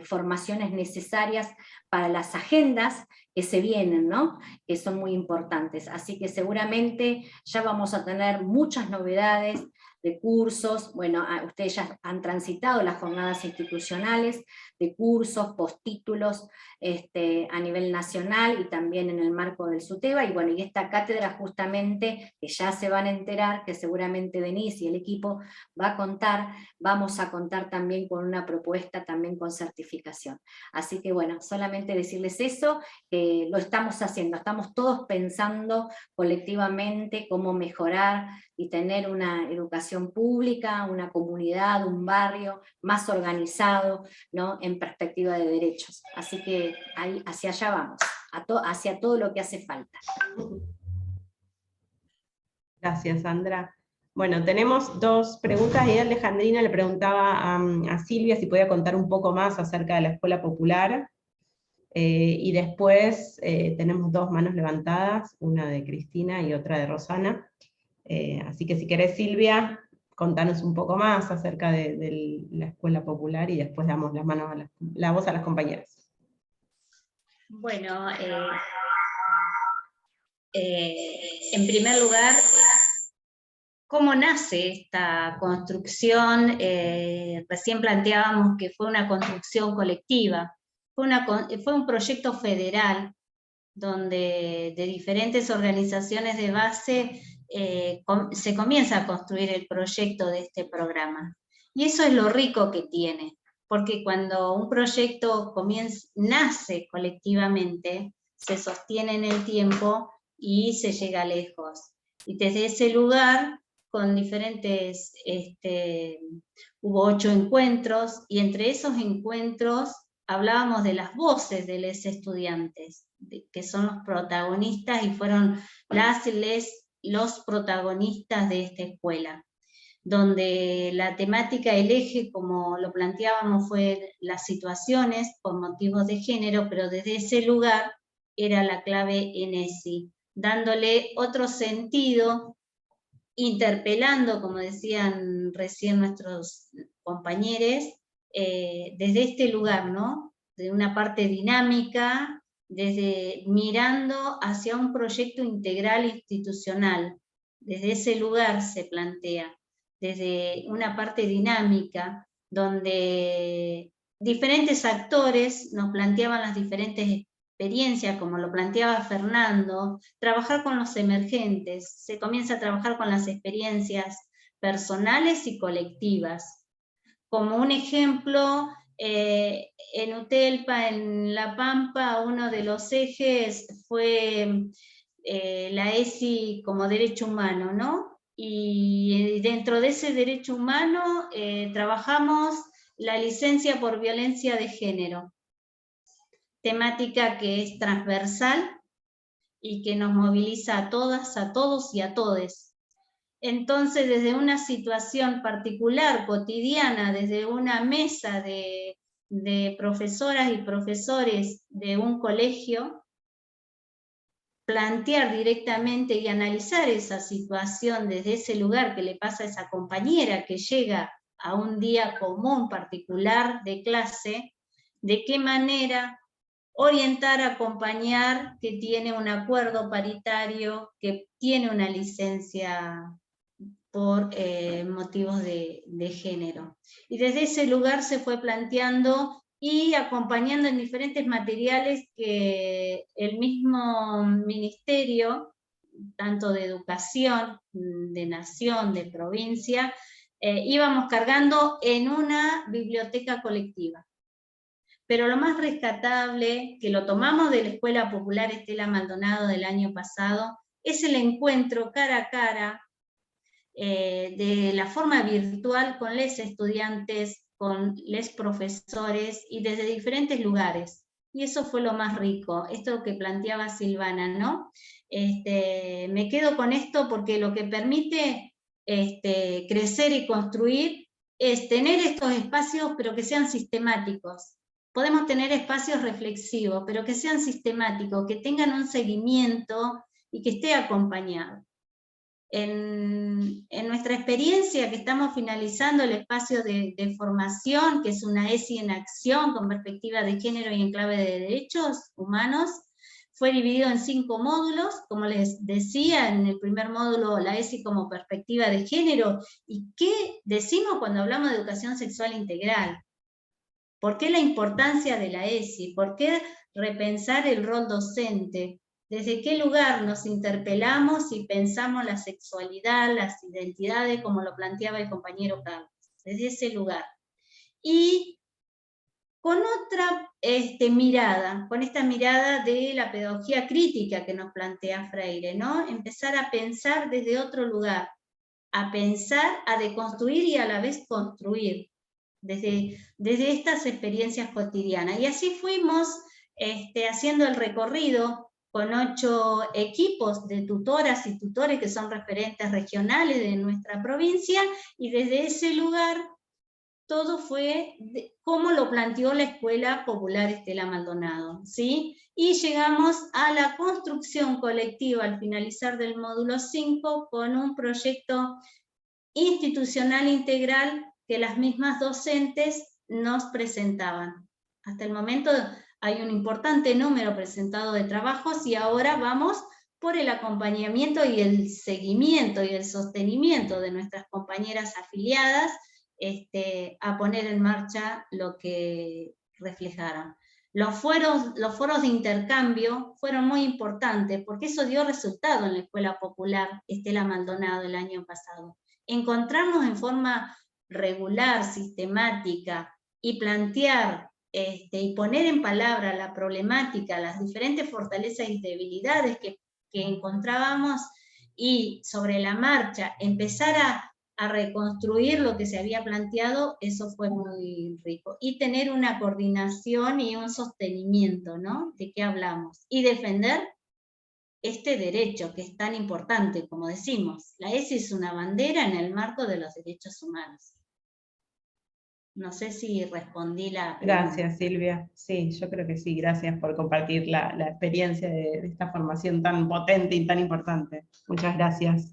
formaciones necesarias para las agendas que se vienen, ¿no?, que son muy importantes. Así que seguramente ya vamos a tener muchas novedades de cursos. Bueno, ustedes ya han transitado las jornadas institucionales de cursos, postítulos a nivel nacional y también en el marco del SUTEBA, y bueno, y esta cátedra justamente, que ya se van a enterar, que seguramente Denise y el equipo vamos a contar también con una propuesta también con certificación. Así que bueno, solamente decirles eso, que lo estamos haciendo, estamos todos pensando colectivamente cómo mejorar y tener una educación pública, una comunidad, un barrio más organizado, ¿no?, en perspectiva de derechos. Así que ahí, hacia allá vamos, hacia todo lo que hace falta. Gracias, Sandra. Bueno, tenemos 2 preguntas, y Alejandrina le preguntaba a Silvia si podía contar un poco más acerca de la Escuela Popular, y después tenemos 2 manos levantadas, una de Cristina y otra de Rosana. Así que si querés, Silvia, contanos un poco más acerca de la Escuela Popular, y después damos la voz a las compañeras. Bueno, en primer lugar, ¿cómo nace esta construcción? Recién planteábamos que fue una construcción colectiva, fue un proyecto federal, donde de diferentes organizaciones de base se comienza a construir el proyecto de este programa. Y eso es lo rico que tiene, porque cuando un proyecto nace colectivamente, se sostiene en el tiempo y se llega lejos. Y desde ese lugar, con diferentes, hubo 8 encuentros, y entre esos encuentros hablábamos de las voces de los estudiantes, que son los protagonistas y fueron los protagonistas de esta escuela, donde la temática, el eje, como lo planteábamos, fue las situaciones por motivos de género, pero desde ese lugar era la clave ENESI, dándole otro sentido, interpelando, como decían recién nuestros compañeros, desde este lugar, ¿no?, de una parte dinámica, desde mirando hacia un proyecto integral institucional. Desde ese lugar se plantea, desde una parte dinámica, donde diferentes actores nos planteaban las diferentes experiencias, como lo planteaba Fernando, trabajar con los emergentes, se comienza a trabajar con las experiencias personales y colectivas. Como un ejemplo, en Utelpa, en La Pampa, uno de los ejes fue la ESI como derecho humano, ¿no? Y dentro de ese derecho humano trabajamos la licencia por violencia de género, temática que es transversal y que nos moviliza a todas, a todos y a todes. Entonces, desde una situación particular, cotidiana, desde una mesa de profesoras y profesores de un colegio, plantear directamente y analizar esa situación desde ese lugar que le pasa a esa compañera que llega a un día común particular de clase, de qué manera orientar, acompañar, que tiene un acuerdo paritario, que tiene una licencia por motivos de género. Y desde ese lugar se fue planteando y acompañando en diferentes materiales que el mismo ministerio, tanto de educación, de nación, de provincia, íbamos cargando en una biblioteca colectiva. Pero lo más rescatable, que lo tomamos de la Escuela Popular Estela Maldonado del año pasado, es el encuentro cara a cara, de la forma virtual con los estudiantes, con los profesores y desde diferentes lugares. y eso fue lo más rico, esto que planteaba Silvana, ¿no? Me quedo con esto porque lo que permite crecer y construir es tener estos espacios, pero que sean sistemáticos. Podemos tener espacios reflexivos, pero que sean sistemáticos, que tengan un seguimiento y que esté acompañado. En nuestra experiencia, que estamos finalizando el espacio de formación, que es una ESI en acción con perspectiva de género y en clave de derechos humanos, fue dividido en 5 módulos, como les decía, en el primer módulo la ESI como perspectiva de género. ¿Y qué decimos cuando hablamos de educación sexual integral? ¿Por qué la importancia de la ESI? ¿Por qué repensar el rol docente? ¿Desde qué lugar nos interpelamos y pensamos la sexualidad, las identidades, como lo planteaba el compañero Carlos? Desde ese lugar. Y con otra mirada, con esta mirada de la pedagogía crítica que nos plantea Freire, ¿no? Empezar a pensar desde otro lugar, a pensar, a deconstruir y a la vez construir, desde estas experiencias cotidianas. Y así fuimos haciendo el recorrido con 8 equipos de tutoras y tutores que son referentes regionales de nuestra provincia, y desde ese lugar todo fue como lo planteó la Escuela Popular Estela Maldonado, ¿sí? Y llegamos a la construcción colectiva al finalizar del módulo 5 con un proyecto institucional integral que las mismas docentes nos presentaban. Hasta el momento hay un importante número presentado de trabajos y ahora vamos por el acompañamiento y el seguimiento y el sostenimiento de nuestras compañeras afiliadas a poner en marcha lo que reflejaron. Los foros de intercambio fueron muy importantes porque eso dio resultado en la Escuela Popular Estela Maldonado el año pasado. Encontrarnos en forma regular, sistemática, y plantear y poner en palabra la problemática, las diferentes fortalezas y debilidades que encontrábamos, y sobre la marcha empezar a reconstruir lo que se había planteado, eso fue muy rico. Y tener una coordinación y un sostenimiento, ¿no? ¿De qué hablamos? Y defender este derecho que es tan importante, como decimos. La ESI es una bandera en el marco de los derechos humanos. No sé si respondí la pregunta. Gracias, Silvia. Sí, yo creo que sí. Gracias por compartir la experiencia de esta formación tan potente y tan importante. Muchas gracias.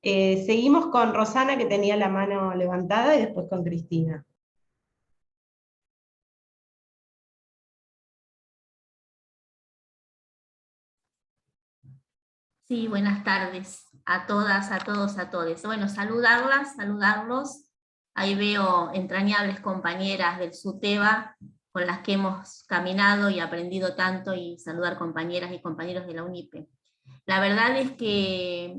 Seguimos con Rosana, que tenía la mano levantada, y después con Cristina. Sí, buenas tardes a todas, a todos, a todes. Bueno, saludarlos. Ahí veo entrañables compañeras del SUTEBA con las que hemos caminado y aprendido tanto, y saludar compañeras y compañeros de la UNIPE. La verdad es que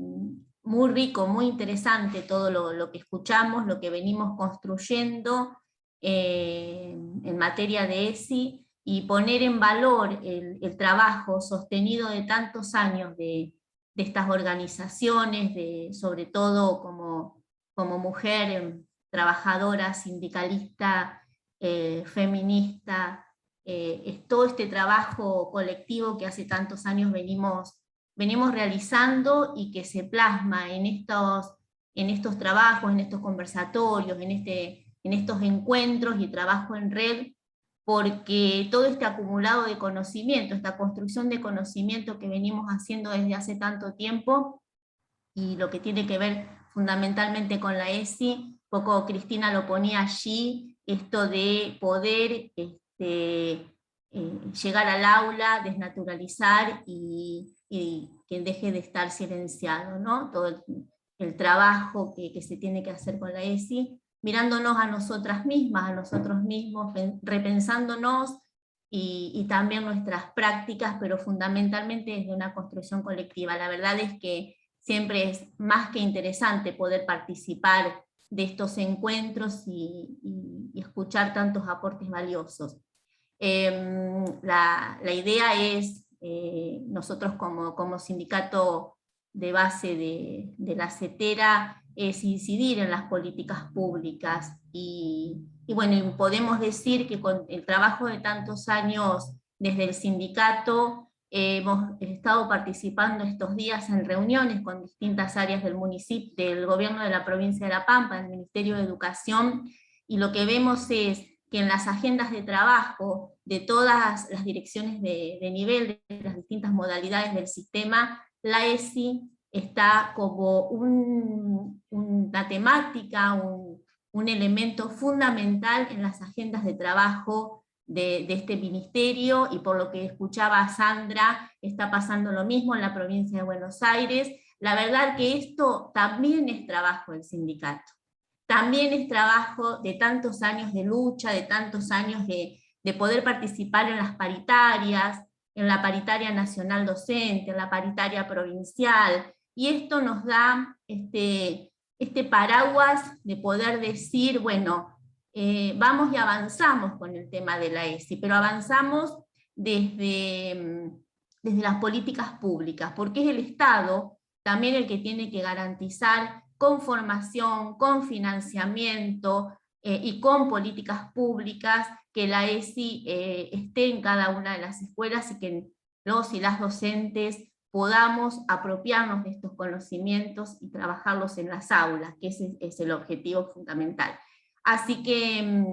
muy rico, muy interesante todo lo que escuchamos, lo que venimos construyendo en materia de ESI, y poner en valor el trabajo sostenido de tantos años de estas organizaciones, sobre todo como mujer trabajadora, sindicalista, feminista, todo este trabajo colectivo que hace tantos años venimos realizando, y que se plasma en estos trabajos, en estos conversatorios, en estos encuentros y trabajo en red, porque todo este acumulado de conocimiento, esta construcción de conocimiento que venimos haciendo desde hace tanto tiempo, y lo que tiene que ver fundamentalmente con la ESI, poco Cristina lo ponía allí, esto de poder llegar al aula, desnaturalizar y que deje de estar silenciado, ¿no? Todo el trabajo que se tiene que hacer con la ESI, mirándonos a nosotras mismas, a nosotros mismos, repensándonos, y también nuestras prácticas, pero fundamentalmente desde una construcción colectiva. La verdad es que siempre es más que interesante poder participar de estos encuentros y escuchar tantos aportes valiosos. La idea es, nosotros como sindicato de base de la CETERA, es incidir en las políticas públicas, y bueno, podemos decir que con el trabajo de tantos años desde el sindicato hemos estado participando estos días en reuniones con distintas áreas del municipio, del gobierno de la provincia de La Pampa, del Ministerio de Educación, y lo que vemos es que en las agendas de trabajo de todas las direcciones de nivel, de las distintas modalidades del sistema, la ESI está como una temática, un elemento fundamental en las agendas de trabajo de este ministerio, y por lo que escuchaba a Sandra, está pasando lo mismo en la provincia de Buenos Aires. La verdad que esto también es trabajo del sindicato, también es trabajo de tantos años de lucha, de tantos años de poder participar en las paritarias, en la paritaria nacional docente, en la paritaria provincial, y esto nos da este paraguas de poder decir, bueno, vamos y avanzamos con el tema de la ESI, pero avanzamos desde las políticas públicas, porque es el Estado también el que tiene que garantizar con formación, con financiamiento y con políticas públicas que la ESI esté en cada una de las escuelas, y que los y las docentes podamos apropiarnos de estos conocimientos y trabajarlos en las aulas, que ese es el objetivo fundamental. Así que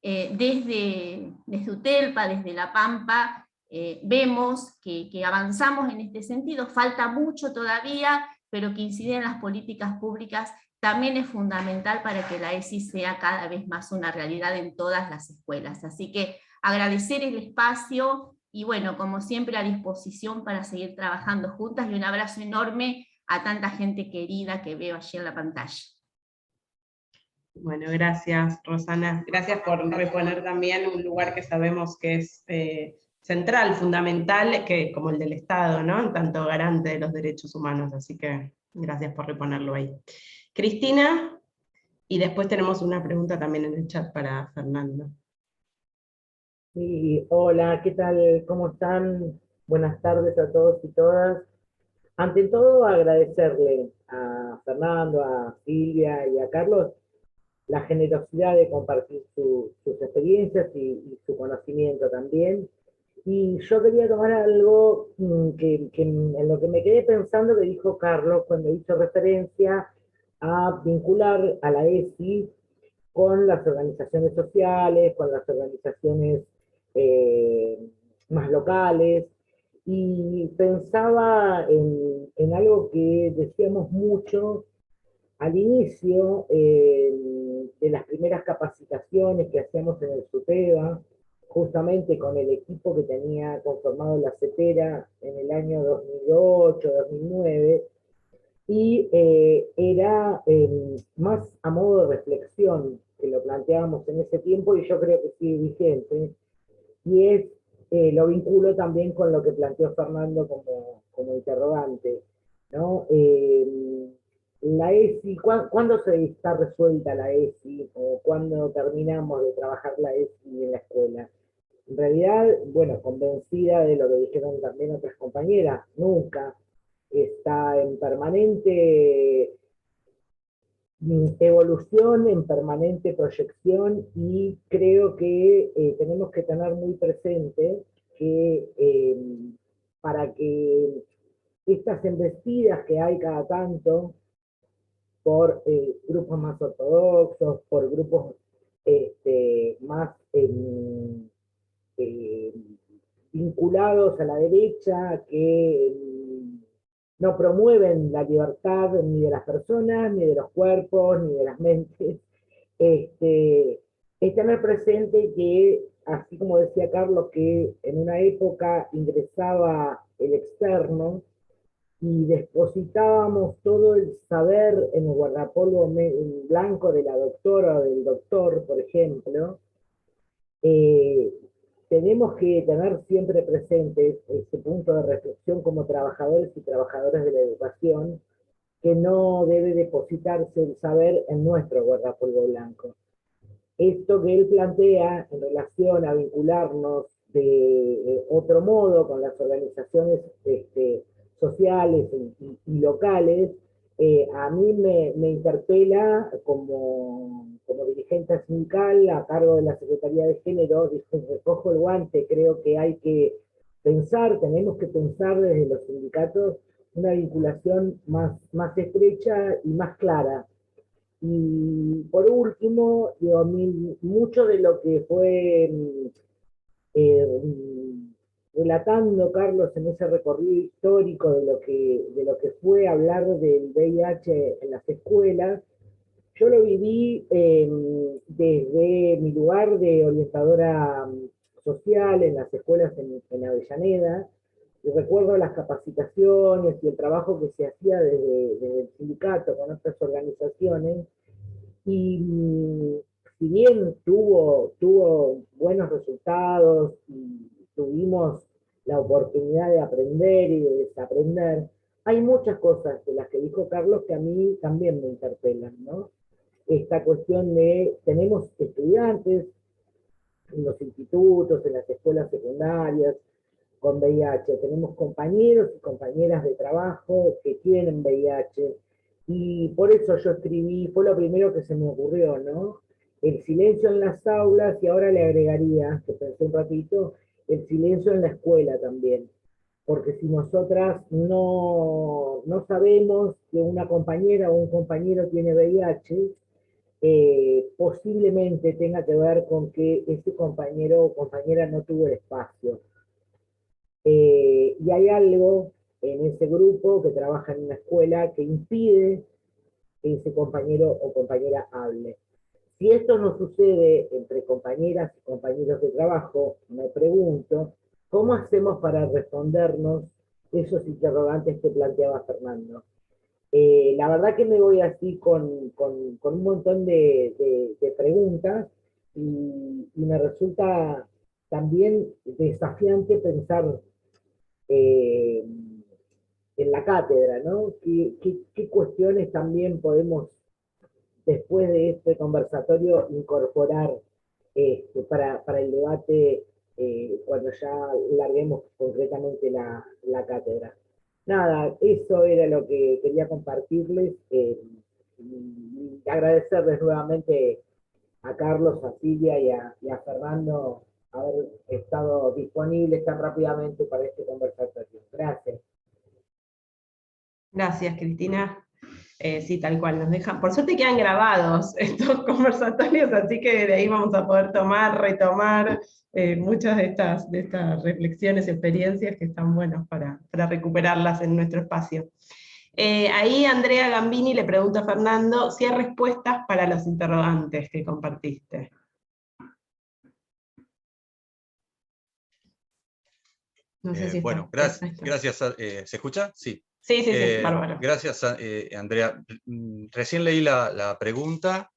desde UTELPA, desde La Pampa, vemos que avanzamos en este sentido. Falta mucho todavía, pero que incidir en las políticas públicas también es fundamental para que la ESI sea cada vez más una realidad en todas las escuelas. Así que agradecer el espacio, y bueno, como siempre a disposición para seguir trabajando juntas, y un abrazo enorme a tanta gente querida que veo allí en la pantalla. Bueno, gracias, Rosana. Gracias por reponer también un lugar que sabemos que es central, fundamental, como el del Estado, ¿no? En tanto garante de los derechos humanos, así que gracias por reponerlo ahí. Cristina, y después tenemos una pregunta también en el chat para Fernando. Sí, hola, ¿qué tal? ¿Cómo están? Buenas tardes a todos y todas. Ante todo, agradecerle a Fernando, a Silvia y a Carlos la generosidad de compartir sus experiencias y su conocimiento también. Y yo quería tomar algo en lo que me quedé pensando, que dijo Carlos cuando hizo referencia a vincular a la ESI con las organizaciones sociales, con las organizaciones más locales, y pensaba en algo que decíamos mucho al inicio de las primeras capacitaciones que hacíamos en el SUTEBA, justamente con el equipo que tenía conformado la CETERA en el año 2008-2009, y era más a modo de reflexión que lo planteábamos en ese tiempo, y yo creo que sigue vigente, y es, lo vinculo también con lo que planteó Fernando como interrogante, ¿no? La ESI, ¿cuándo se está resuelta la ESI? ¿O cuándo terminamos de trabajar la ESI en la escuela? En realidad, bueno, convencida de lo que dijeron también otras compañeras, nunca. Está en permanente evolución, en permanente proyección, y creo que tenemos que tener muy presente que para que estas embestidas que hay cada tanto por grupos más ortodoxos, por grupos más vinculados a la derecha, que no promueven la libertad ni de las personas, ni de los cuerpos, ni de las mentes, es tener presente que, así como decía Carlos, que en una época ingresaba el externo, y depositábamos todo el saber en el guardapolvo blanco de la doctora o del doctor, por ejemplo, tenemos que tener siempre presente ese punto de reflexión como trabajadores y trabajadoras de la educación, que no debe depositarse el saber en nuestro guardapolvo blanco. Esto que él plantea en relación a vincularnos de otro modo con las organizaciones sociales y locales, a mí me interpela como dirigente sindical a cargo de la Secretaría de Género, recojo el guante, creo que hay que pensar, tenemos que pensar desde los sindicatos una vinculación más estrecha y más clara. Y por último, digo, mucho de lo que fue relatando Carlos en ese recorrido histórico de lo que fue hablar del VIH en las escuelas, yo lo viví desde mi lugar de orientadora social en las escuelas en Avellaneda, y recuerdo las capacitaciones y el trabajo que se hacía desde el sindicato con otras organizaciones, y si bien tuvo buenos resultados y tuvimos la oportunidad de aprender y de desaprender, hay muchas cosas de las que dijo Carlos que a mí también me interpelan, ¿no? Esta cuestión de, tenemos estudiantes en los institutos, en las escuelas secundarias, con VIH, tenemos compañeros y compañeras de trabajo que tienen VIH, y por eso yo escribí, fue lo primero que se me ocurrió, ¿no? El silencio en las aulas, y ahora le agregaría, que pensé un ratito, el silencio en la escuela también. Porque si nosotras no sabemos que una compañera o un compañero tiene VIH, posiblemente tenga que ver con que ese compañero o compañera no tuvo el espacio. Y hay algo en ese grupo que trabaja en una escuela que impide que ese compañero o compañera hable. Si esto no sucede entre compañeras y compañeros de trabajo, me pregunto, ¿cómo hacemos para respondernos esos interrogantes que planteaba Fernando? La verdad que me voy así con un montón de preguntas, y me resulta también desafiante pensar en la cátedra, ¿no? ¿Qué cuestiones también podemos, después de este conversatorio, incorporar para el debate cuando ya larguemos concretamente la cátedra? Nada, eso era lo que quería compartirles, y agradecerles nuevamente a Carlos, a Silvia y a Fernando haber estado disponibles tan rápidamente para este conversatorio. Gracias. Gracias, Cristina. Sí, tal cual, nos dejan. Por suerte quedan grabados estos conversatorios, así que de ahí vamos a poder retomar muchas de estas reflexiones, experiencias que están buenas para recuperarlas en nuestro espacio. Ahí Andrea Gambini le pregunta a Fernando si hay respuestas para los interrogantes que compartiste. No sé si bueno, gracias. ¿Se escucha? Sí. Sí, bárbaro. Gracias, Andrea. Recién leí la pregunta,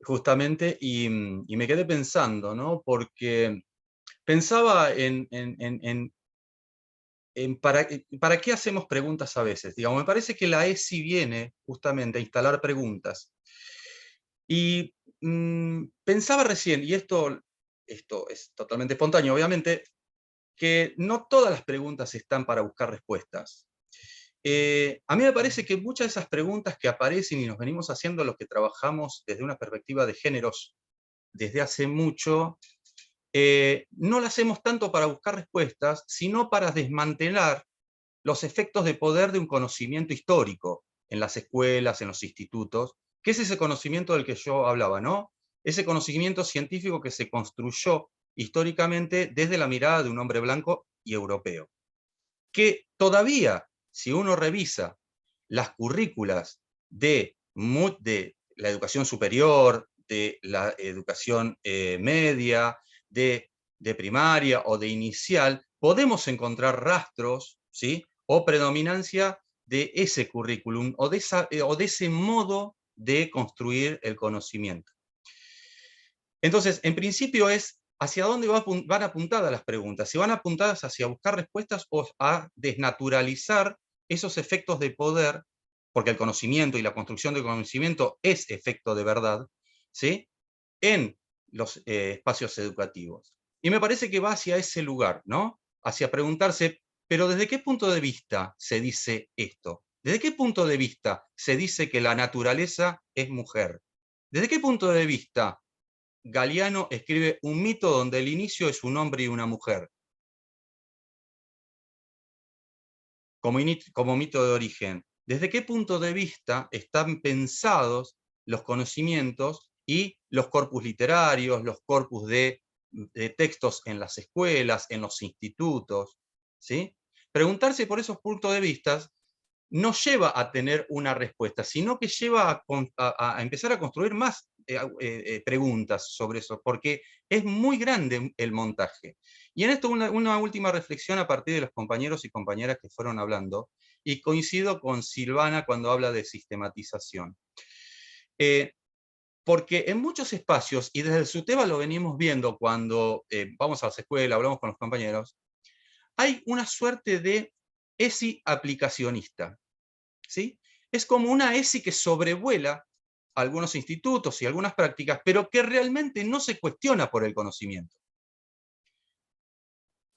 justamente, y me quedé pensando, ¿no? Porque pensaba en para qué hacemos preguntas a veces. Digamos, me parece que la ESI viene justamente a instalar preguntas. Y pensaba recién, y esto es totalmente espontáneo, obviamente, que no todas las preguntas están para buscar respuestas. A mí me parece que muchas de esas preguntas que aparecen y nos venimos haciendo los que trabajamos desde una perspectiva de géneros desde hace mucho, no las hacemos tanto para buscar respuestas, sino para desmantelar los efectos de poder de un conocimiento histórico en las escuelas, en los institutos, que es ese conocimiento del que yo hablaba, ¿no? Ese conocimiento científico que se construyó históricamente desde la mirada de un hombre blanco y europeo. Que todavía, si uno revisa las currículas de la educación superior, de la educación media, de primaria o de inicial, podemos encontrar rastros, ¿sí?, o predominancia de ese currículum o de ese modo de construir el conocimiento. Entonces, en principio es hacia dónde van apuntadas las preguntas, si van apuntadas hacia buscar respuestas o a desnaturalizar esos efectos de poder, porque el conocimiento y la construcción del conocimiento es efecto de verdad, ¿sí?, en los espacios educativos. Y me parece que va hacia ese lugar, ¿no? Hacia preguntarse, pero ¿desde qué punto de vista se dice esto? ¿Desde qué punto de vista se dice que la naturaleza es mujer? ¿Desde qué punto de vista Galeano escribe un mito donde el inicio es un hombre y una mujer? Como mito de origen. ¿Desde qué punto de vista están pensados los conocimientos y los corpus literarios, los corpus de textos en las escuelas, en los institutos? ¿Sí? Preguntarse por esos puntos de vista no lleva a tener una respuesta, sino que lleva a empezar a construir más preguntas sobre eso, porque es muy grande el montaje. Y en esto una última reflexión a partir de los compañeros y compañeras que fueron hablando, y coincido con Silvana cuando habla de sistematización. Porque en muchos espacios, y desde el SUTEBA lo venimos viendo cuando vamos a las escuelas, hablamos con los compañeros, hay una suerte de ESI aplicacionista. ¿Sí? Es como una ESI que sobrevuela algunos institutos y algunas prácticas, pero que realmente no se cuestiona por el conocimiento,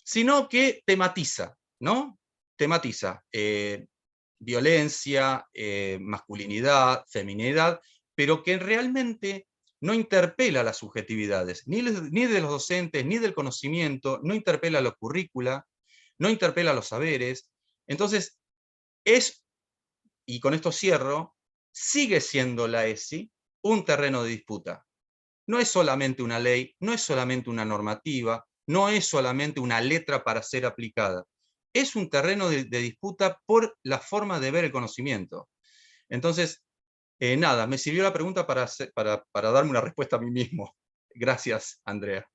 sino que tematiza, ¿no? Tematiza violencia, masculinidad, feminidad, pero que realmente no interpela las subjetividades, ni de los docentes, ni del conocimiento, no interpela los currícula, no interpela los saberes. Entonces, y con esto cierro, sigue siendo la ESI un terreno de disputa. No es solamente una ley, no es solamente una normativa, no es solamente una letra para ser aplicada. Es un terreno de disputa por la forma de ver el conocimiento. Entonces, nada, me sirvió la pregunta para darme una respuesta a mí mismo. Gracias, Andrea.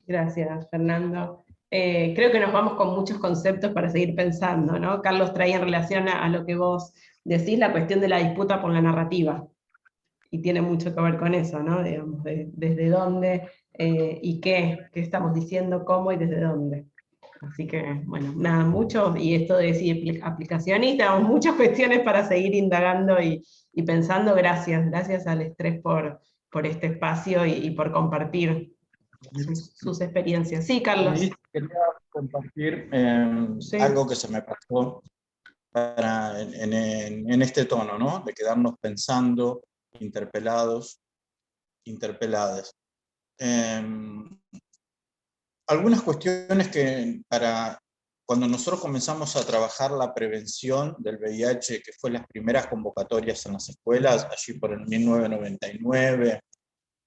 Gracias, Fernando. Creo que nos vamos con muchos conceptos para seguir pensando, ¿no? Carlos traía en relación a lo que vos decís, la cuestión de la disputa por la narrativa. Y tiene mucho que ver con eso, ¿no? Digamos, desde dónde y qué estamos diciendo, cómo y desde dónde. Así que, bueno, nada, mucho, y esto de decir aplicacionista, muchas cuestiones para seguir indagando y pensando. Gracias al Estrés por este espacio y por compartir sus experiencias. Sí, Carlos. Sí, quería compartir Sí. algo que se me pasó en este tono, ¿no? De quedarnos pensando, interpelados, interpeladas. Algunas cuestiones que cuando nosotros comenzamos a trabajar la prevención del VIH, que fue las primeras convocatorias en las escuelas, allí por el 1999,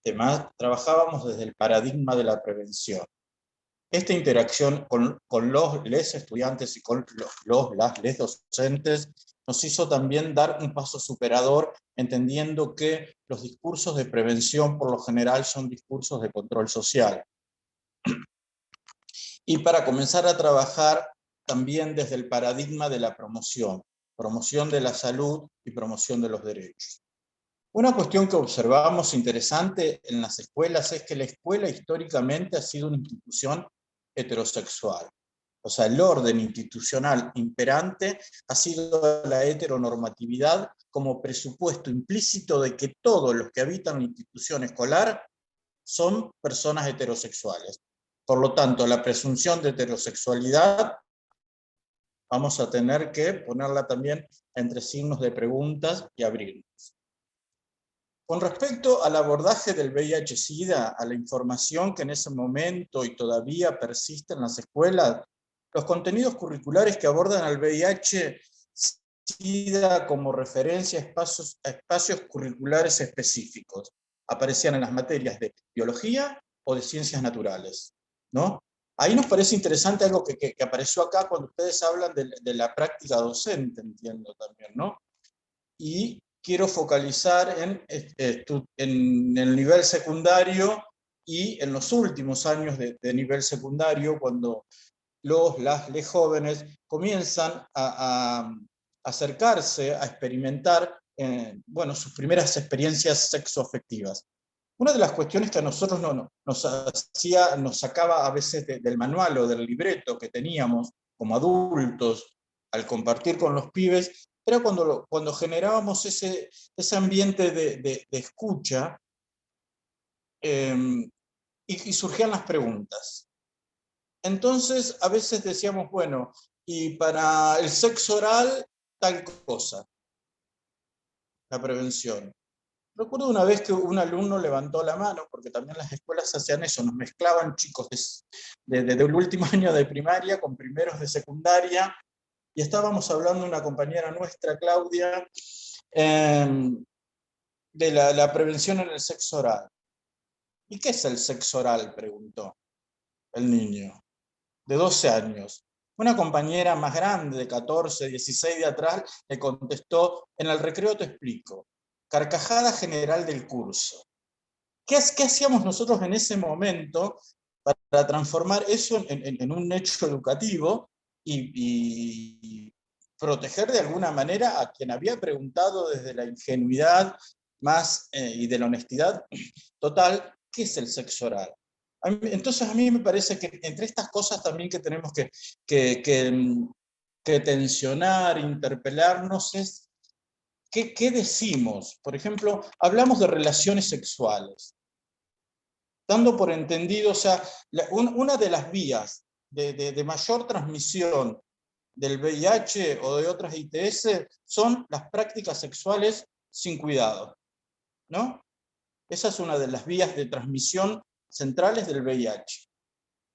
demás, trabajábamos desde el paradigma de la prevención. Esta interacción con les estudiantes y con les docentes nos hizo también dar un paso superador, entendiendo que los discursos de prevención por lo general son discursos de control social. Y para comenzar a trabajar también desde el paradigma de la promoción de la salud y promoción de los derechos. Una cuestión que observábamos interesante en las escuelas es que la escuela históricamente ha sido una institución heterosexual. O sea, el orden institucional imperante ha sido la heteronormatividad como presupuesto implícito de que todos los que habitan la institución escolar son personas heterosexuales. Por lo tanto, la presunción de heterosexualidad vamos a tener que ponerla también entre signos de preguntas y abrirnos. Con respecto al abordaje del VIH-Sida, a la información que en ese momento y todavía persiste en las escuelas, los contenidos curriculares que abordan al VIH-Sida como referencia a espacios curriculares específicos aparecían en las materias de biología o de ciencias naturales, ¿no? Ahí nos parece interesante algo que apareció acá cuando ustedes hablan de la práctica docente, entiendo también, ¿no? Y quiero focalizar en el nivel secundario y en los últimos años de nivel secundario, cuando les jóvenes comienzan a acercarse, a experimentar sus primeras experiencias sexoafectivas. Una de las cuestiones que a nosotros nos sacaba a veces del manual o del libreto que teníamos como adultos al compartir con los pibes, era cuando generábamos ese ambiente de escucha y surgían las preguntas. Entonces, a veces decíamos, bueno, y para el sexo oral, tal cosa, la prevención. Recuerdo una vez que un alumno levantó la mano, porque también las escuelas hacían eso, nos mezclaban chicos desde el último año de primaria con primeros de secundaria, y estábamos hablando de una compañera nuestra, Claudia, de la prevención en el sexo oral. ¿Y qué es el sexo oral?, preguntó el niño, de 12 años. Una compañera más grande, de 14, 16 de atrás, le contestó: en el recreo te explico. Carcajada general del curso. ¿Qué hacíamos nosotros en ese momento para transformar eso en un hecho educativo y proteger de alguna manera a quien había preguntado desde la ingenuidad más y de la honestidad total, qué es el sexo oral? Entonces a mí me parece que entre estas cosas también que tenemos que tensionar, interpelarnos, es ¿qué decimos? Por ejemplo, hablamos de relaciones sexuales, dando por entendido, o sea, una de las vías de mayor transmisión del VIH o de otras ITS son las prácticas sexuales sin cuidado, ¿no? Esa es una de las vías de transmisión centrales del VIH.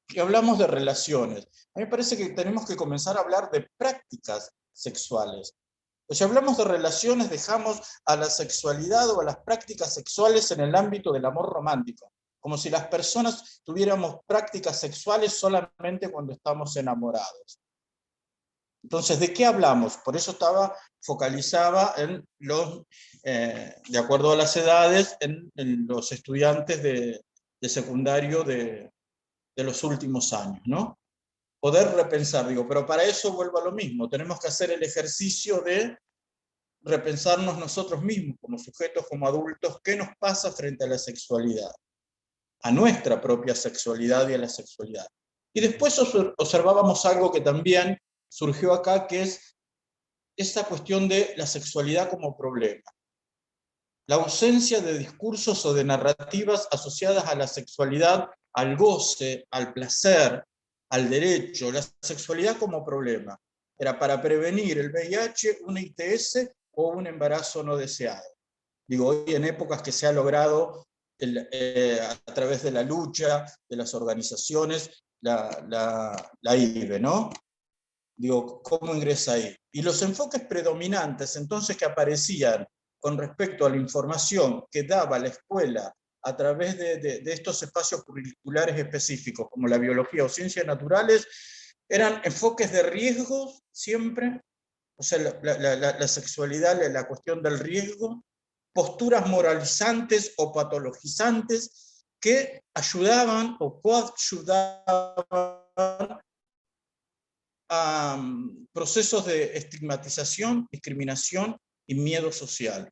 Y hablamos de relaciones. A mí me parece que tenemos que comenzar a hablar de prácticas sexuales. O si hablamos de relaciones, dejamos a la sexualidad o a las prácticas sexuales en el ámbito del amor romántico, como si las personas tuviéramos prácticas sexuales solamente cuando estamos enamorados. Entonces, ¿de qué hablamos? Por eso focalizaba en los, de acuerdo a las edades, en los estudiantes de secundario de los últimos años, ¿no? Poder repensar, digo, pero para eso vuelvo a lo mismo, tenemos que hacer el ejercicio de repensarnos nosotros mismos, como sujetos, como adultos, qué nos pasa frente a la sexualidad, a nuestra propia sexualidad y a la sexualidad. Y después observábamos algo que también surgió acá, que es esta cuestión de la sexualidad como problema. La ausencia de discursos o de narrativas asociadas a la sexualidad, al goce, al placer, al derecho, la sexualidad como problema. Era para prevenir el VIH, una ITS o un embarazo no deseado. Digo, hoy en épocas que se ha logrado a través de la lucha, de las organizaciones, la IVE, ¿no? Digo, ¿cómo ingresa ahí? Y los enfoques predominantes entonces que aparecían con respecto a la información que daba la escuela a través de estos espacios curriculares específicos, como la biología o ciencias naturales, eran enfoques de riesgos siempre, o sea, la sexualidad, la cuestión del riesgo, posturas moralizantes o patologizantes que ayudaban o coayudaban a procesos de estigmatización, discriminación y miedo social.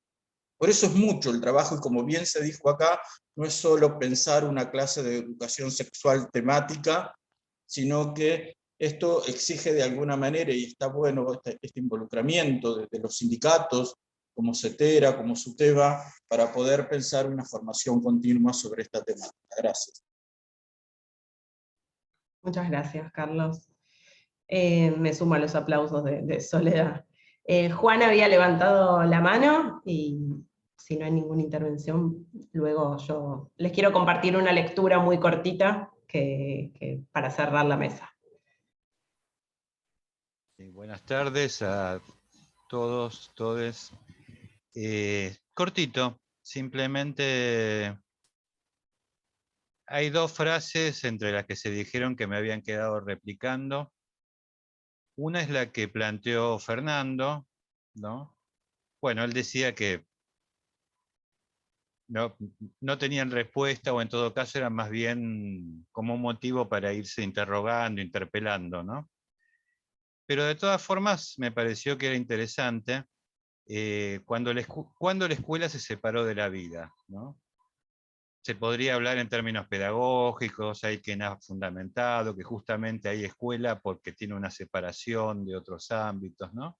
Por eso es mucho el trabajo, y como bien se dijo acá, no es solo pensar una clase de educación sexual temática, sino que esto exige de alguna manera, y está bueno este involucramiento de los sindicatos, como CETERA, como SUTEBA, para poder pensar una formación continua sobre esta temática. Gracias. Muchas gracias, Carlos. Me sumo a los aplausos de Soledad. Juan había levantado la mano y si no hay ninguna intervención, luego yo les quiero compartir una lectura muy cortita para cerrar la mesa. Buenas tardes a todos, todes. Cortito, simplemente hay dos frases entre las que se dijeron que me habían quedado replicando. Una es la que planteó Fernando, ¿no? Bueno, él decía que no tenían respuesta, o en todo caso era más bien como un motivo para irse interrogando, interpelando, ¿no? Pero de todas formas me pareció que era interesante cuando la escuela se separó de la vida, ¿no? Se podría hablar en términos pedagógicos, hay quien ha fundamentado que justamente hay escuela porque tiene una separación de otros ámbitos, ¿no?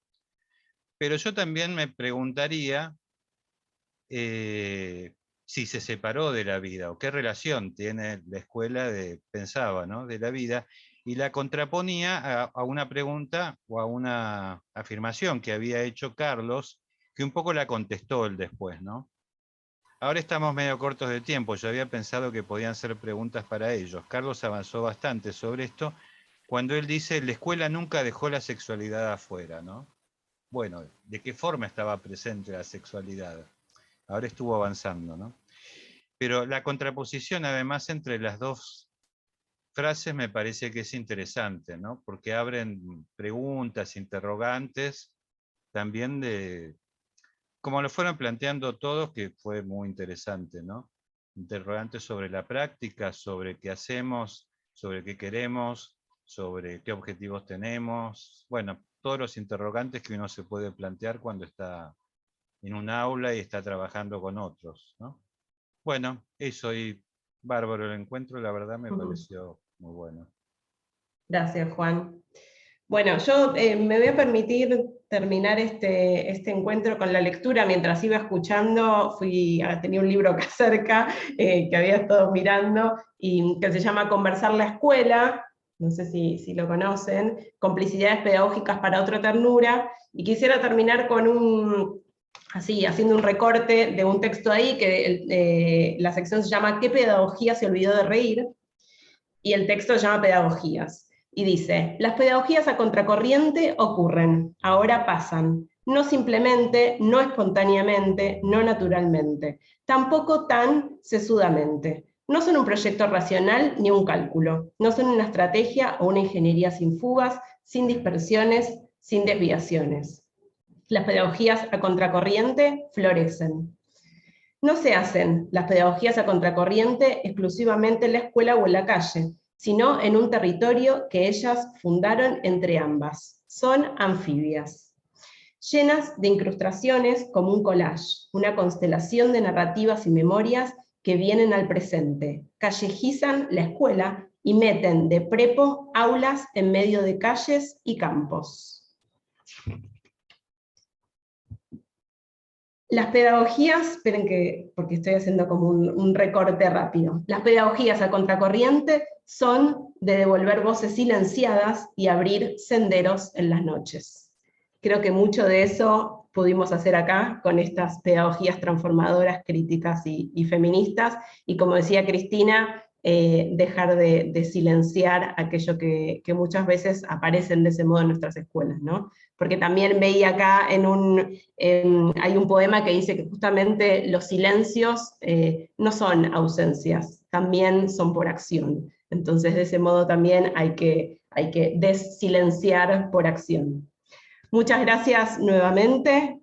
Pero yo también me preguntaría si se separó de la vida, o qué relación tiene la escuela pensaba, ¿no?, de la vida, y la contraponía a una pregunta o a una afirmación que había hecho Carlos, que un poco la contestó él después, ¿no? Ahora estamos medio cortos de tiempo, yo había pensado que podían ser preguntas para ellos. Carlos avanzó bastante sobre esto cuando él dice, la escuela nunca dejó la sexualidad afuera, ¿no? Bueno, ¿de qué forma estaba presente la sexualidad? Ahora estuvo avanzando, ¿no? Pero la contraposición además entre las dos frases me parece que es interesante, ¿no? Porque abren preguntas, interrogantes, también de, como lo fueron planteando todos, que fue muy interesante, ¿no? Interrogantes sobre la práctica, sobre qué hacemos, sobre qué queremos, sobre qué objetivos tenemos. Bueno, todos los interrogantes que uno se puede plantear cuando está en un aula y está trabajando con otros, ¿no? Bueno, eso, y bárbaro el encuentro, la verdad me pareció muy bueno. Gracias, Juan. Bueno, yo me voy a permitir terminar este encuentro con la lectura. Mientras iba escuchando, tenía un libro acá cerca que había estado mirando, y que se llama Conversar la escuela, no sé si lo conocen, Complicidades pedagógicas para otra ternura, y quisiera terminar con haciendo un recorte de un texto ahí, que la sección se llama ¿Qué pedagogía se olvidó de reír? Y el texto se llama Pedagogías. Y dice, las pedagogías a contracorriente ocurren, ahora pasan, no simplemente, no espontáneamente, no naturalmente, tampoco tan sesudamente. No son un proyecto racional ni un cálculo, no son una estrategia o una ingeniería sin fugas, sin dispersiones, sin desviaciones. Las pedagogías a contracorriente florecen. No se hacen las pedagogías a contracorriente exclusivamente en la escuela o en la calle, sino en un territorio que ellas fundaron entre ambas. Son anfibias, llenas de incrustaciones como un collage, una constelación de narrativas y memorias que vienen al presente, callejizan la escuela y meten de prepo aulas en medio de calles y campos. Las pedagogías, esperen porque estoy haciendo como un recorte rápido. Las pedagogías a contracorriente son de devolver voces silenciadas y abrir senderos en las noches. Creo que mucho de eso pudimos hacer acá con estas pedagogías transformadoras, críticas y feministas, y como decía Cristina, dejar de silenciar aquello que muchas veces aparecen de ese modo en nuestras escuelas, ¿no? Porque también veía acá hay un poema que dice que justamente los silencios no son ausencias, también son por acción. Entonces de ese modo también hay que desilenciar por acción. Muchas gracias nuevamente.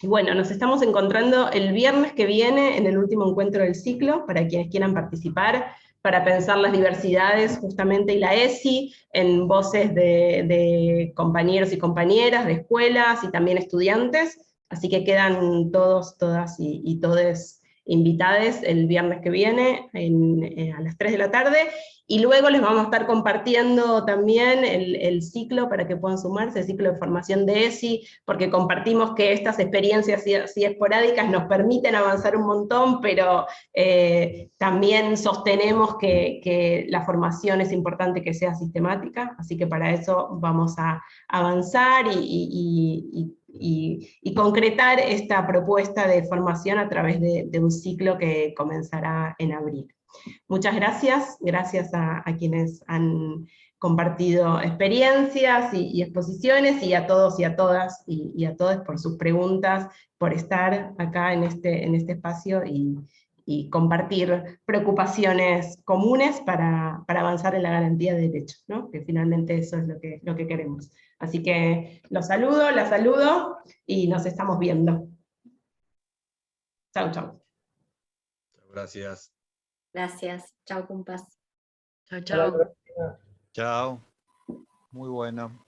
Y bueno, nos estamos encontrando el viernes que viene en el último encuentro del ciclo, para quienes quieran participar, para pensar las diversidades justamente y la ESI en voces de compañeros y compañeras, de escuelas y también estudiantes. Así que quedan todos, todas y todes invitades el viernes que viene a las 3 de la tarde. Y luego les vamos a estar compartiendo también el ciclo para que puedan sumarse, el ciclo de formación de ESI, porque compartimos que estas experiencias así esporádicas nos permiten avanzar un montón, pero también sostenemos que la formación es importante que sea sistemática, así que para eso vamos a avanzar y concretar esta propuesta de formación a través de un ciclo que comenzará en abril. Muchas gracias, gracias a quienes han compartido experiencias y exposiciones, y a todos y a todas y a todos por sus preguntas, por estar acá en este espacio y compartir preocupaciones comunes para avanzar en la garantía de derechos, ¿no? Que finalmente eso es lo que queremos. Así que los saludo, las saludo y nos estamos viendo. Chau, chau. Gracias. Gracias. Chao, compas. Chao, chao. Chao. Muy bueno.